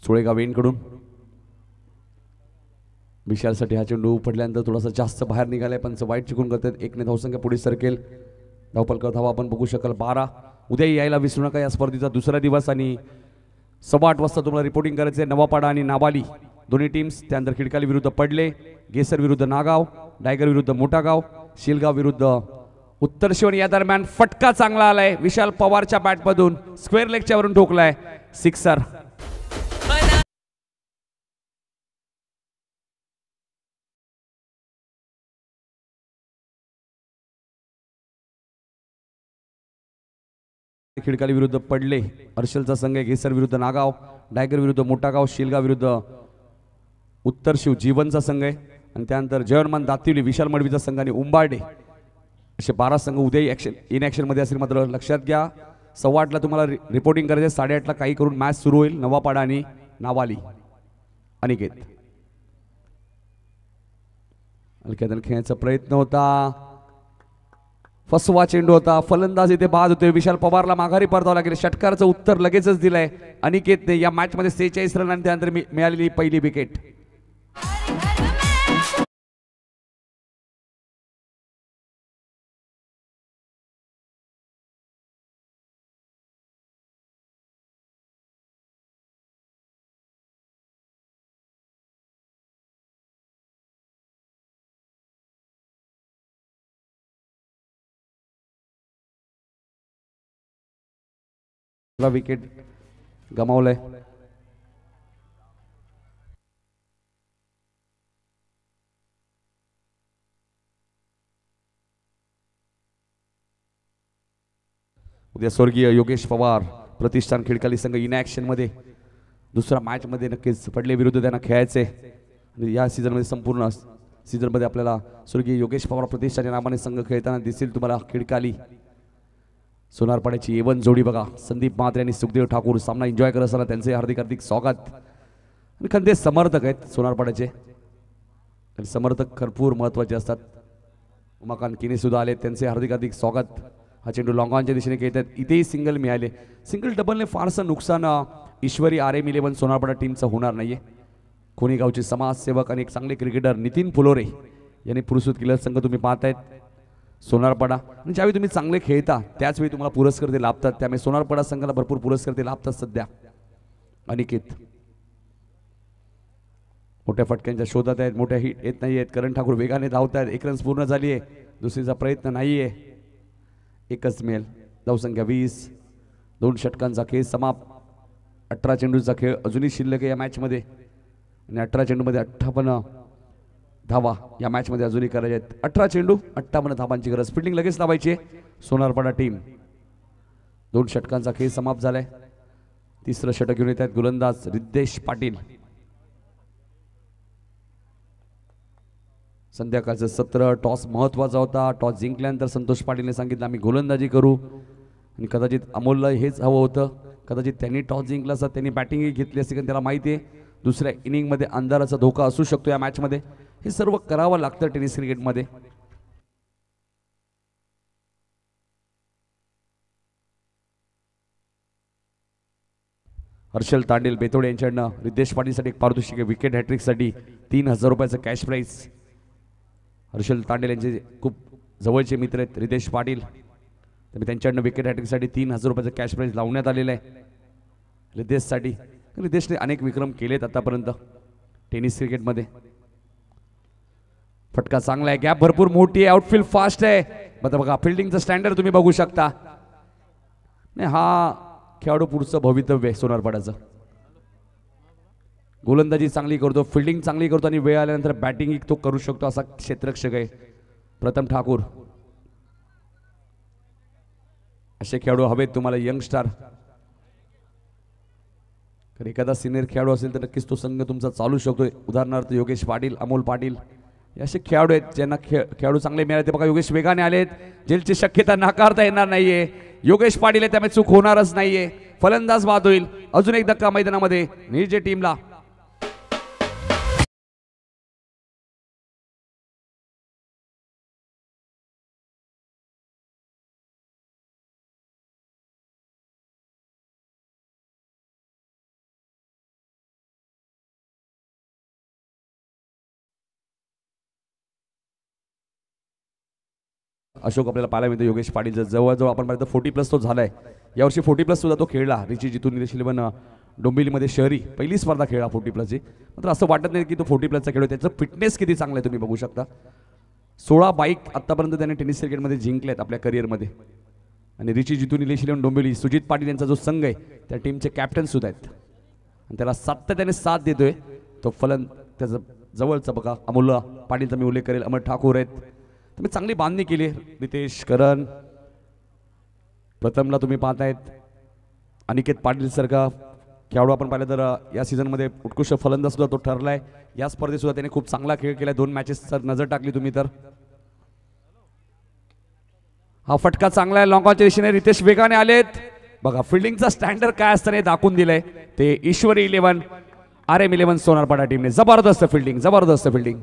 सुळेगाव येणकडून विशालसाठी हा चेंडू पडल्यानंतर थोडासा जास्त बाहेर निघालाय पण वाईट चिकून करतात. 1 धावसंख्या पुढे सरकेल. धावपलकर धावा आपण बघू शकाल 12. उद्या यायला विसरू नका. या स्पर्धेचा दुसरा दिवस आणि 8:15 वाजता तुम्हाला रिपोर्टिंग करायचं आहे. नवापाडा आणि नाबाली दोन्ही टीम्स. त्यानंतर खिडकाली विरुद्ध पडले, गेसर विरुद्ध नागाव, डायगर विरुद्ध मोठागाव, शिलगाव विरुद्ध उत्तर शिवण. या दरम्यान फटका चांगला आलाय विशाल पवारच्या बॅटमधून. स्क्वेअर लेगच्या वरून ठोकलाय सिक्सर. खिडकाली विरुद्ध पडले हर्षलचा संघ आहे. घेसर विरुद्ध नागाव, डायगर विरुद्ध मोठागाव, शिलगाव विरुद्ध उत्तर शिव जीवनचा संघ आहे. आणि त्यानंतर जयवंत दातिवली विशाल मडवीचा संघ आणि उंबार्डे असे 12 संघ उद्याही इन ॲक्शन मध्ये असेल. मात्र लक्षात घ्या 8:15 तुम्हाला रिपोर्टिंग करायचे. 8:30 काही करून मॅच सुरू होईल. नवापाडा आणि नावाली. अनिकेत हलक्यातून खेळण्याचा प्रयत्न होता. फसवा चेंडू होता. फलंदाज इथे बाद होते. विशाल पवारला माघारी परतावं लागेल. षटकाराचं उत्तर लगेचच दिलंय अनिकेतने. या मॅच मध्ये 46 रन आणि त्यानंतर मिळालेली पहिली विकेट. विकेट गमावलंय. उद्या स्वर्गीय योगेश पवार प्रतिष्ठान खिडकाली संघ इन ॲक्शन मध्ये दुसरा मॅच मध्ये नक्कीच पडले विरुद्ध त्यांना खेळायचे. या सीझन मध्ये संपूर्ण सीझन मध्ये आपल्याला स्वर्गीय योगेश पवार प्रतिष्ठानच्या नावाने संघ खेळताना दिसेल तुम्हाला. खिडकाली सोनारपाड्याची एवन जोडी बघा. संदीप म्हात्रे आणि सुखदेव ठाकूर सामना एन्जॉय करत असताना त्यांचे हार्दिक हार्दिक स्वागत. आणि खंदे समर्थक आहेत सोनारपाड्याचे. समर्थक भरपूर महत्त्वाचे असतात. उमाकांत किने सुद्धा आले त्यांचे हार्दिक हार्दिक स्वागत. हा चेंडू लॉंगॉनच्या दिशेने खेळत आहेत. इथेही सिंगल मिळाले. सिंगल डबलने फारसं नुकसान ईश्वरी RM11 सोनारपाडा टीमचं होणार नाहीये. कोणीगावचे समाजसेवक आणि एक चांगले क्रिकेटर नितीन फुलोरे यांनी पुरस्कृत केलेला संघ तुम्ही पाहतायत सोनारपाडा. आणि ज्यावेळी तुम्ही चांगले खेळता त्याचवेळी तुम्हाला पुरस्कार ते लाभतात. त्यामुळे सोनारपाडा संघाला भरपूर पुरस्कार ते लाभतात सध्या. अनिकेत मोठ्या फटक्यांच्या शोधात आहेत. मोठ्या हिट येत नाही आहेत. करण ठाकूर वेगाने धावत आहेत. 1 रन्स पूर्ण झाली आहे. दुसरीचा प्रयत्न नाहीये. एकच मिळेल. धावसंख्या 20. 2 षटकांचा खेळ समाप्त. 18 चेंडूचा खेळ अजूनही शिल्लक आहे या मॅचमध्ये आणि 18 चेंडूमध्ये 58 धावा या मॅचमध्ये अजूनही करायचे आहेत. 18 चेंडू 58 धावांची गरज. फिल्डिंग लगेच लावायची आहे सोनारपाडा टीम. 2 षटकांचा खेळ समाप्त झालाय. तिसरं षटक घेऊन येत आहेत गोलंदाज रिद्धेश पाटील. संध्याकाळचं सत्र टॉस महत्वाचा होता. टॉस जिंकल्यानंतर संतोष पाटीलने सांगितलं आम्ही गोलंदाजी करू आणि कदाचित अमोलला हेच हवं होतं. कदाचित त्यांनी टॉस जिंकला असता त्यांनी बॅटिंगही घेतली असती कारण त्याला माहिती आहे दुसऱ्या इनिंगमध्ये अंधाराचा धोका असू शकतो या मॅचमध्ये. हे सर्व करावं लागतं टेनिस क्रिकेटमध्ये. हर्षल तांडेल बेतोडे यांच्याकडनं रिद्धेश पाटीलसाठी एक पारितोषिक आहे. विकेट हॅट्रिकसाठी 3000 रुपयाचं कॅश प्राईज. हर्षल तांडेल यांचे खूप जवळचे मित्र आहेत रिद्धेश पाटील. त्यामुळे त्यांच्याकडनं विकेट हॅट्रिकसाठी 3000 रुपयाचं कॅश प्राईज लावण्यात आलेलं आहे रिद्धेशसाठी. रिद्धेशने अनेक विक्रम केलेत आतापर्यंत टेनिस क्रिकेटमध्ये. फटका चांगला आहे. गॅप भरपूर मोठी आहे. आउटफील्ड फास्ट आहे. बघा फिल्डिंगचं स्टँडर्ड तुम्ही बघू शकता. नाही हा खेळाडू पुढचं भवितव्य आहे सोनारपाड्याचं. गोलंदाजी चांगली करतो, फिल्डिंग चांगली करतो आणि वेळ आल्यानंतर बॅटिंग तो करू शकतो असा क्षेत्ररक्षक आहे प्रथम ठाकूर. असे खेळाडू हवेत तुम्हाला यंगस्टार. तर एखादा सिनियर खेळाडू असेल तर नक्कीच तो संघ तुमचा चालू शकतोय. उदाहरणार्थ योगेश पाटील, अमोल पाटील हे असे खेळाडू आहेत ज्यांना खेळाडू चांगले मिळाले. ते बघा योगेश वेगाने आलेत. जेलची शक्यता नाकारता येणार नाहीये. योगेश पाटील आहे त्यामुळे चूक होणारच नाहीये. फलंदाज बाद होईल. अजून एक धक्का मैदानामध्ये निर्जे टीमला. अशोक आपल्याला पाहायला मिळतो. योगेश पाटील जवळजवळ आपण पाहिलं 40+ तो झालाय. यावर्षी 40+ सुद्धा तो खेळला. रिची जितून निलेश 11 डोंबिवलीमध्ये शहरी पहिली स्पर्धा खेळला 40+ची. मात्र असं वाटत नाही की तो 40+चा खेळ. त्याचं फिटनेस किती चांगलं आहे तुम्ही बघू शकता. 16 बाईक आतापर्यंत त्याने टेनिस क्रिकेटमध्ये जिंकल्यात आपल्या करिअरमध्ये. आणि रिची जितून निलेश 11 डोंबिवली सुजित पाटील यांचा जो संघ आहे त्या टीमचे कॅप्टन सुद्धा आहेत आणि त्याला सातत्याने साथ देतोय तो त्याचं जवळचा बघा अमोल पाटीलचा मी उल्लेख करेल. अमर ठाकूर आहेत. तुम्ही चांगली बांधणी केली. रितेश करण प्रथमला तुम्ही पाहतायत. अनिकेत पाटील सारखा खेळाडू आपण पाहिलं तर या सीझनमध्ये उत्कृष्ट फलंदाज सुद्धा तो ठरलाय. या स्पर्धेत सुद्धा त्याने खूप चांगला खेळ केला. 2 मॅचेस जर नजर टाकली तुम्ही तर हा फटका चांगला आहे. लॉंगॉनच्या दिशेने रितेश वेगाने आलेत. बघा फिल्डिंगचा स्टँडर्ड काय असताना दाखवून दिलंय ते ईश्वरी 11 RM 11 सोनारपाडा टीमने. जबरदस्त फिल्डिंग, जबरदस्त फिल्डिंग.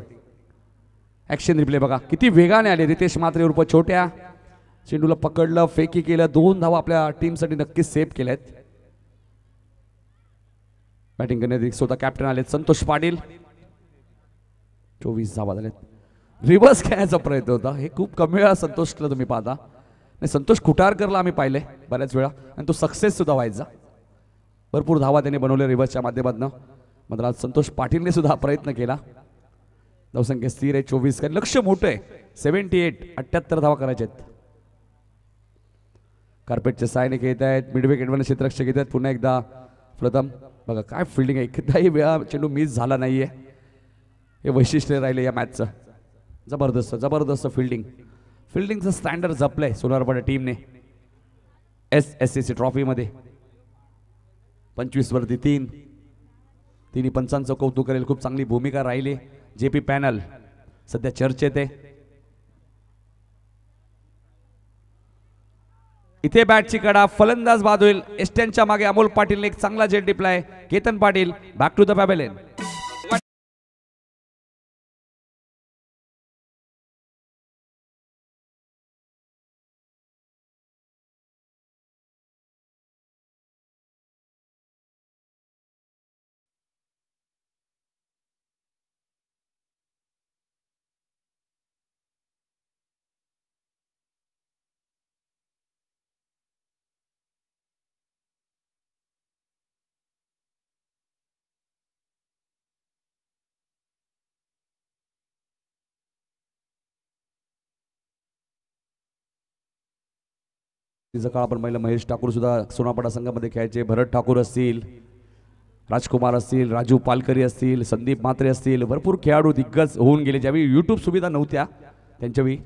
ॲक्शन रिप्ले बघा किती वेगाने आले. रितेश मात्रे उर्फ छोट्या चेंडूला पकडलं, फेकी केलं. 2 धावा आपल्या टीमसाठी नक्कीच सेव्ह केल्यात. बॅटिंग करण्यात स्वतः कॅप्टन आलेत संतोष पाटील. 24 धावा झालेत. रिव्हर्स खेळण्याचा प्रयत्न होता. हे खूप कमी वेळा संतोषला तुम्ही पाहता. नाही संतोष खुटारकरला आम्ही पाहिले बऱ्याच वेळा आणि तो सक्सेस सुद्धा व्हायचा. भरपूर धावा त्याने बनवले रिव्हर्सच्या माध्यमातून. मात्र आज संतोष पाटीलने सुद्धा प्रयत्न केला. धावसंख्या स्थिर आहे 24. कारण लक्ष मोठं आहे. 78 78 धावा करायच्या आहेत. कार्पेटच्या सायने खेळत आहेत. मिडविकेटवर क्षेत्ररक्षक घेत आहेत. पुन्हा एकदा प्रथम बघा काय फिल्डिंग आहे. एकदाही वेळा चेंडू मिस झाला नाहीये. हे वैशिष्ट्य राहिले या मॅचचं. जबरदस्त जबरदस्त फिल्डिंग. फिल्डिंगचं स्टँडर्ड जपलंय सोनारपाडा टीमने. SSC ट्रॉफीमध्ये 25 वरती 3 तिन्ही पंचांचं कौतुक करेल. खूप चांगली भूमिका राहिली. JP पॅनल सध्या चर्चेत आहे. इथे बॅटची कडा. फलंदाज बाद होईल. एस्टनच्या मागे अमोल पाटीलने एक चांगला जेट डिप्लाय. Ketan Patil back to the pavilion. तिचा काळ आपण महिला महेश ठाकूर सुद्धा सोनारपाडा संघामध्ये खेळायचे. भरत ठाकूर असतील राजकुमार असतील, राजू पालकरी असतील, संदीप म्हात्रे असतील, भरपूर खेळाडू दिग्गज होऊन गेले. ज्यावेळी यूट्यूब सुविधा नव्हत्या त्यांच्यावेळी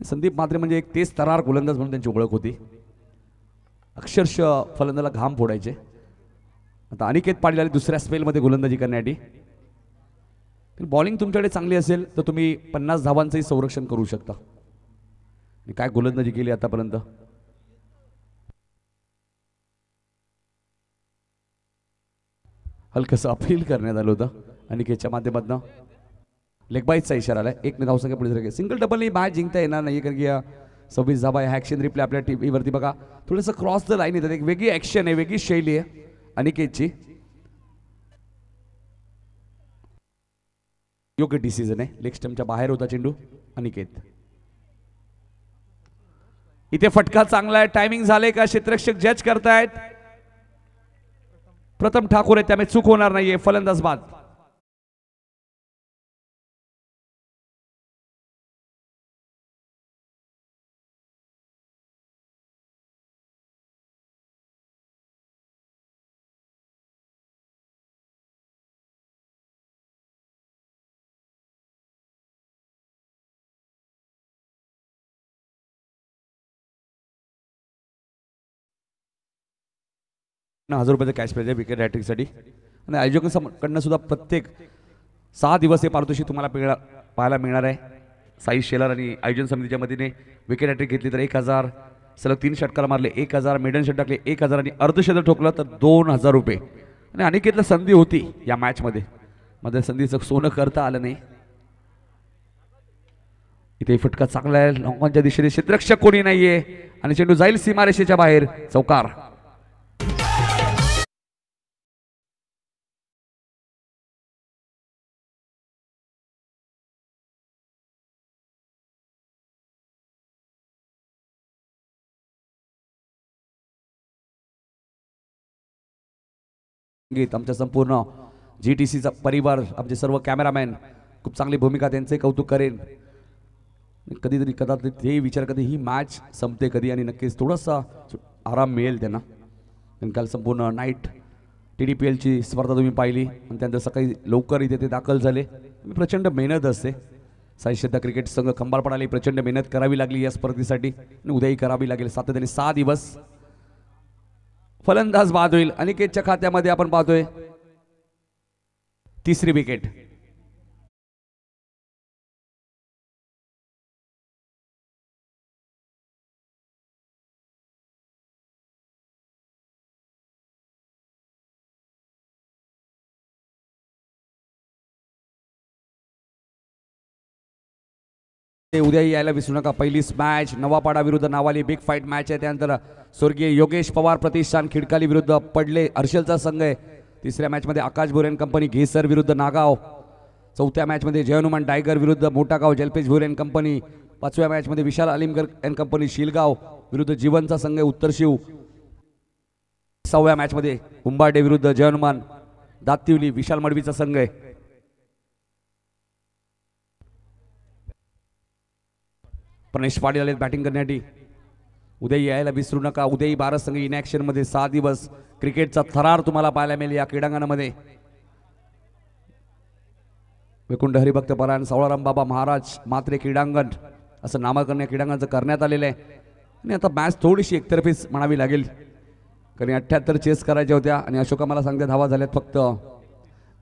संदीप म्हात्रे म्हणजे एक तेज तरार गोलंदाज म्हणून त्यांची ओळख होती. अक्षरशः फलंदाला घाम फोडायचे. आता अनिकेत पाटील आले दुसऱ्या स्पेलमध्ये गोलंदाजी करण्यासाठी. बॉलिंग तुमच्याकडे चांगली असेल तर तुम्ही 50 धावांचंही संरक्षण करू शकता. काय गोलंदाजी केली आतापर्यंत. हलकसं अपील करण्यात आलं होतं अनिकेतच्या माध्यमातून. लेग बाईटचा इशारा आलाय. 1 धावसंख्या पुढे सिंगल डबलनी मॅच जिंकता येणार नाही कारण की 26 धावा ह्या ॲक्शन रिप्ले आपल्या टीव्हीवरती बघा. थोडंसं क्रॉस द लाईन येतात. एक वेगळी ॲक्शन आहे, वेगळी शैली आहे अनिकेतची. योग्य डिसिजन आहे. लेग स्टंपच्या बाहेर होता चेंडू. अनिकेत इथे फटका चांगला आहे. टायमिंग झाले का क्षेत्ररक्षक जज करतायत. प्रथम ठाकूर आहे त्यामुळे चूक होणार नाहीये. फलंदाज बाद. ₹1000 कॅश प्राइज आहे विकेट हॅट्रिकसाठी. आणि आयोजकांकडनं सुद्धा प्रत्येक 6 दिवस हे पारितोषिक तुम्हाला पाहायला मिळणार आहे. साई शेलार आणि आयोजन समितीच्या मदतीने विकेट हॅट्रिक घेतली तर 1000, सलग 3 षटकार मारले 1000, मेडन शट टाकले 1000 आणि अर्धशतक ठोकलं तर ₹2000. आणि अनिकेतला संधी होती या मॅचमध्ये संधीचं सोनं करता आलं नाही. इथे फटका चांगला आहे. लॉंगॉनच्या दिशेने क्षेत्ररक्षक कोणी नाहीये आणि चेंडू जाईल सीमारेषेच्या बाहेर. चौकार. आमच्या संपूर्ण GTCचा परिवार, आमचे सर्व कॅमेरामॅन, खूप चांगली भूमिका, त्यांचे कौतुक करेन. कधीतरी कदाचित हे विचार कधी ही मॅच संपते कधी आणि नक्कीच थोडासा आराम मिळेल त्यांना. काल संपूर्ण नाईट TDPLची स्पर्धा तुम्ही पाहिली आणि त्यानंतर सकाळी लवकर इथे ते दाखल झाले. प्रचंड मेहनत असते. साईश्रद्धा क्रिकेट संघ खंबाळपणाला प्रचंड मेहनत करावी लागली या स्पर्धेसाठी आणि उद्याही करावी लागेल. सातत्याने 6 दिवस. फलंदाज बाद होईल. अनिकेतच्या खात्यामध्ये आपण पाहतोय 3री विकेट. उद्याही यायला विसरू नका. पहिलीच मॅच नवापाडा विरुद्ध नावाली बिग फाईट मॅच आहे. त्यानंतर स्वर्गीय योगेश पवार प्रतिष्ठान खिडकाली विरुद्ध पडले हर्षलचा संघ आहे. 3ऱ्या मॅचमध्ये आकाश भोरे अँड कंपनी घेसर विरुद्ध नागाव. 4थ्या मॅचमध्ये जय हनुमान टायगर विरुद्ध मोठागाव जलपेश भोरे अँड कंपनी. 5व्या मॅचमध्ये विशाल अलिमगर अँड कंपनी शिलगाव विरुद्ध जीवनचा संघ आहे उत्तर शिव. 6व्या मॅचमध्ये उंबाडे विरुद्ध जय हनुमान दातिवली विशाल मडवीचा संघ आहे. प्रणेश पाटील आले बॅटिंग करण्यासाठी. उद्या यायला विसरू नका. उद्याही 12 संघ इन ॲक्शन मध्ये 6 दिवस क्रिकेटचा थरार तुम्हाला पाहायला मिळेल या क्रीडांगणामध्ये. वैकुंठ हरिभक्त परायण सावळाराम बाबा महाराज मात्रे क्रीडांगण असं नामकरण या क्रीडांगणाचं करण्यात आलेलं आहे. आणि आता मॅच थोडीशी एकतर्फीच म्हणावी लागेल कारण 78 चेस करायच्या होत्या आणि अशोका मला सांगते धावा झाल्यात फक्त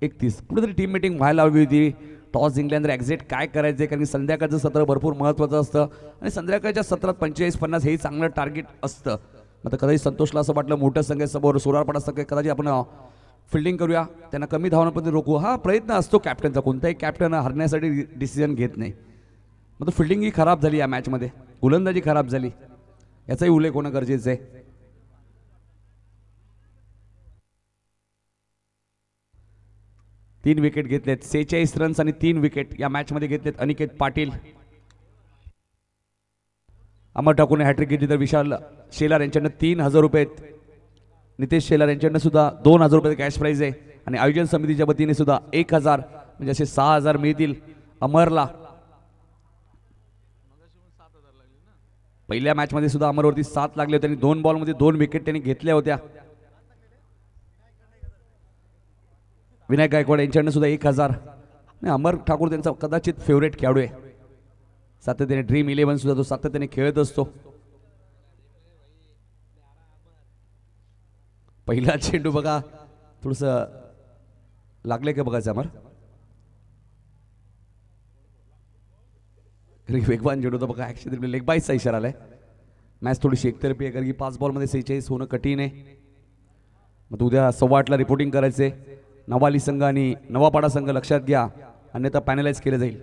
31. कुठेतरी टीम मीटिंग व्हायला हवी होती. टॉस जिंकल्यानंतर एक्झिट काय करायचे कारण की संध्याकाळचं सत्र भरपूर महत्त्वाचं असतं आणि संध्याकाळच्या सत्रात 45-50 हे चांगलं टार्गेट असतं. आता कदाचित संतोषला असं वाटलं मोठ्या संघासमोर सोरारपाडा संघ कदाचित आपण फिल्डिंग करूया, त्यांना कमी धावण्यापर्यंत रोखू. हा प्रयत्न असतो कॅप्टनचा. कोणताही कॅप्टन हरण्यासाठी डिसिजन घेत नाही. मग फिल्डिंग ही खराब झाली या मॅचमध्ये, गोलंदाजी खराब झाली, याचाही उल्लेख होणं गरजेचं आहे. तीन विकेट घेतलेत, 46 रन्स आणि 3 विकेट या मॅच मध्ये घेतलेत अनिकेत पाटील. अमर ठाकूरने हॅट्रिक घेतली तर विशाल शेलार यांच्याकडनं 3000 रुपये, नितेश शेलार यांच्याकडनं सुद्धा 2000 रुपये कॅश प्राइज आहे आणि आयोजन समितीच्या वतीने सुद्धा 1000 म्हणजे असे 6000 मिळतील अमरला. पहिल्या मॅच मध्ये सुद्धा अमरवरती 7 लागले होते आणि 2 बॉल मध्ये 2 विकेट त्यांनी घेतल्या होत्या. विनायक गायकवाड यांच्याकडनं सुद्धा 1000. आणि अमर ठाकूर त्यांचा कदाचित फेवरेट खेळाडू आहे. सातत्याने ड्रीम 11 सुद्धा तो सातत्याने खेळत असतो. पहिला चेंडू बघा थोडस लागले का बघायचं अमर. वेगवान चेंडू तो बघा ऍक्शन लेग बाईसचा इशारा आलाय. मॅच थोडीशी एकतर्फी आहे कारण की 5 बॉलमध्ये 46 होणं कठीण आहे. मग उद्या 8:15 रिपोर्टिंग करायचे. नवाली संघ आणि नवापाडा संघ लक्षात घ्या अन्यथा पॅनलाइज केलं जाईल.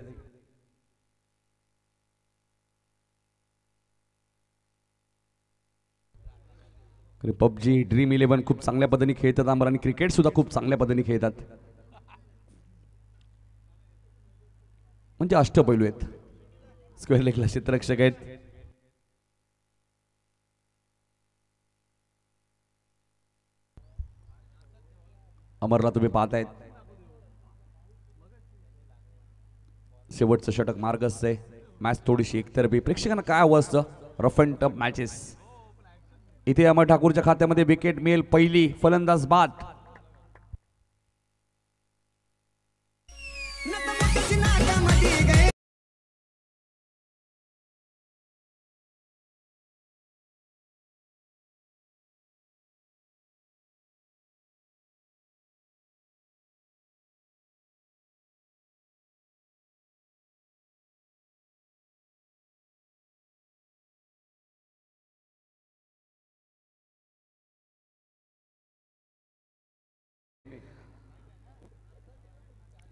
पबजी ड्रीम 11 खूप चांगल्या पद्धतीने खेळतात अमर आणि क्रिकेट सुद्धा खूप चांगल्या पद्धतीने खेळतात. म्हणजे अष्टपैलू आहेत. स्क्वेअर लेगला क्षेत्ररक्षक आहेत. अमरला तुम्ही पाहतायत शेवटचं षटक मार्गस्थ आहे. मॅच थोडीशी एकतर्फी. प्रेक्षकांना काय हवं असतं रफ अँड टफ मॅचेस. इथे अमर ठाकूरच्या खात्यामध्ये विकेट मिळेल पहिली. फलंदाज बाद.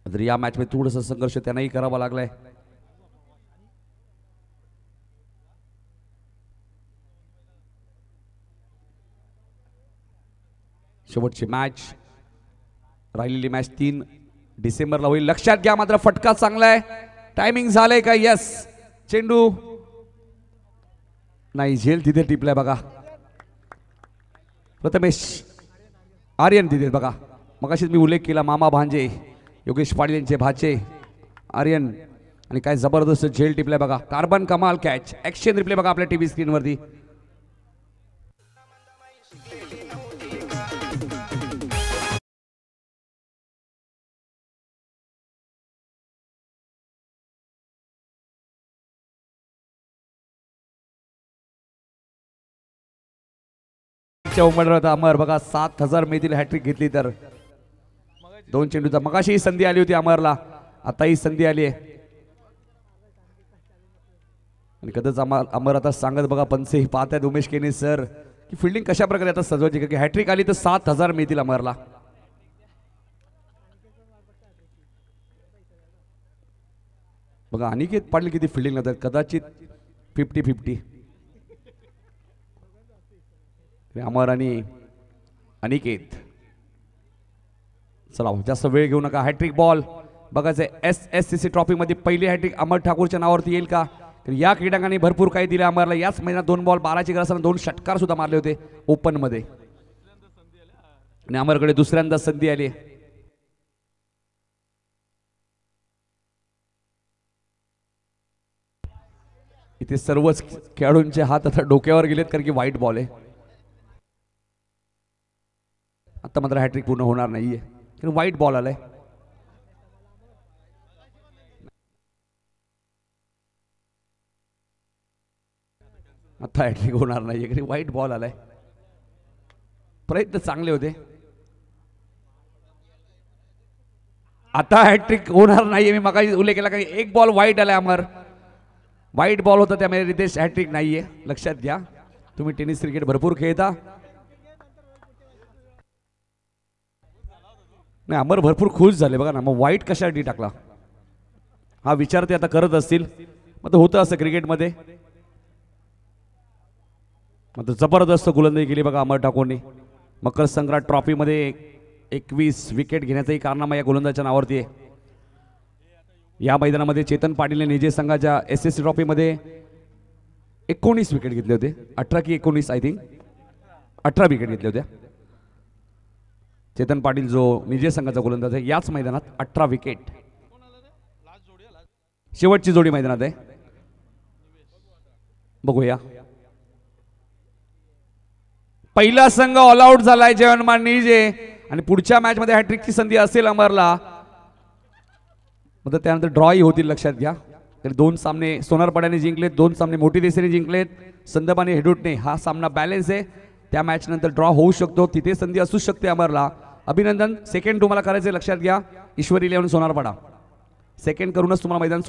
तर या मॅच मध्ये थोडासा संघर्ष त्यांनाही करावा लागलाय. शेवटची मॅच राहिलेली मॅच 3 डिसेंबरला होईल. लक्षात घ्या मात्र फटका चांगला आहे. टायमिंग झालंय का. यस चेंडू नाही झेल तिथे टिपलाय बघा. प्रथमेश आर्यन तिथे बघा. मगाशीच मी उल्लेख केला मामा भांजे योगेश पाटील यांचे भाचे आर्यन आणि काय जबरदस्त झेल टिपलाय बघा. कार्बन कमाल कॅच. ऍक्शन रिप्ले बघा आपल्या टीव्ही स्क्रीनवरती. उमेदवार अमर बघा 7000 मिळतील हॅट्रिक घेतली तर. 2 चेंडूचा मगाशी संधी आली होती अमरला. आता ही संधी आली आहे आणि कदाच अमर आता सांगत बघा पंचही पाहतायत उमेश केने सर की फिल्डिंग कशा प्रकारे आता सजवायची की हॅट्रिक आली तर 7000 मिळतील अमरला. बघा अनिकेत पाटील किती फिल्डिंग लागतात. कदाचित 50-50 अमर आणि अनिकेत. चला जास्त वेळ घेऊ नका. हॅट्रिक बॉल बघायचं SSCC ट्रॉफी मध्ये पहिली हॅट्रिक अमर ठाकूरच्या नावावरती येईल का. या क्रीडांगाने भरपूर काही दिले अमरला. याच महिन्यात 2 बॉल 12ची गरज असताना 2 षटकार सुद्धा मारले होते ओपन मध्ये आणि अमरकडे दुसऱ्यांदा संधी आली. इथे सर्वच खेळाडूंचे हात आता डोक्यावर गेलेत कारण की वाईट बॉल आहे. आता मात्र हॅट्रिक पूर्ण होणार नाहीये कारण वाईट बॉल आलाय. आता हॅट्रिक होणार नाहीये कारण वाईट बॉल आलाय. प्रयत्न चांगले होते. आता हॅट्रिक होणार नाहीये. मी मगाशी उल्लेख केला कारण 1 बॉल वाईट आलाय अमर. वाईट बॉल होता त्यामुळे रितेश हॅट्रिक नाहीये. लक्षात घ्या तुम्ही टेनिस क्रिकेट भरपूर खेळता. नाही अमर भरपूर खुश झाले बघा ना. मग वाईट कशासाठी टाकला हा विचार ते आता करत असतील. मग होतं असं क्रिकेटमध्ये. मग जबरदस्त गोलंदाजी केली बघा अमर ठाकूरने. मकर संक्रांत ट्रॉफीमध्ये 21 विकेट घेण्याचाही कारनामा या गोलंदाजाच्या नावावरती आहे. या मैदानामध्ये चेतन पाटीलने निजे संघाच्या SSC ट्रॉफीमध्ये 19 विकेट घेतले होते. 18 की 19 आय थिंक 18 विकेट घेतले होत्या. चेतन पाटील जो निजे संघाचा गोलंदाज आहे याच मैदानात 18 विकेट. शेवटची जोडी मैदानात आहे. बघूया. पहिला संघ ऑल आउट झालाय जयवंतमान निजे आणि पुढच्या मॅचमध्ये हॅट्रिकची संधी असेल अमरला, मग त्यानंतर ड्रॉही होतील, लक्षात घ्या. तर 2 सामने सोनारपाड्याने जिंकलेत, 2 सामने मोठी देसाईने जिंकलेत. संदप आणि हेडूटने हा सामना बॅलन्स आहे. त्या मॅच नंतर ड्रॉ होऊ शकतो, तिथे संधी असू शकते अमरला. अभिनंदन. सेकंड तुम्हाला करायचे, लक्षात घ्या. ईश्वरी 11 सोनारपाडा सेकंड करूनच तुम्हाला मैदान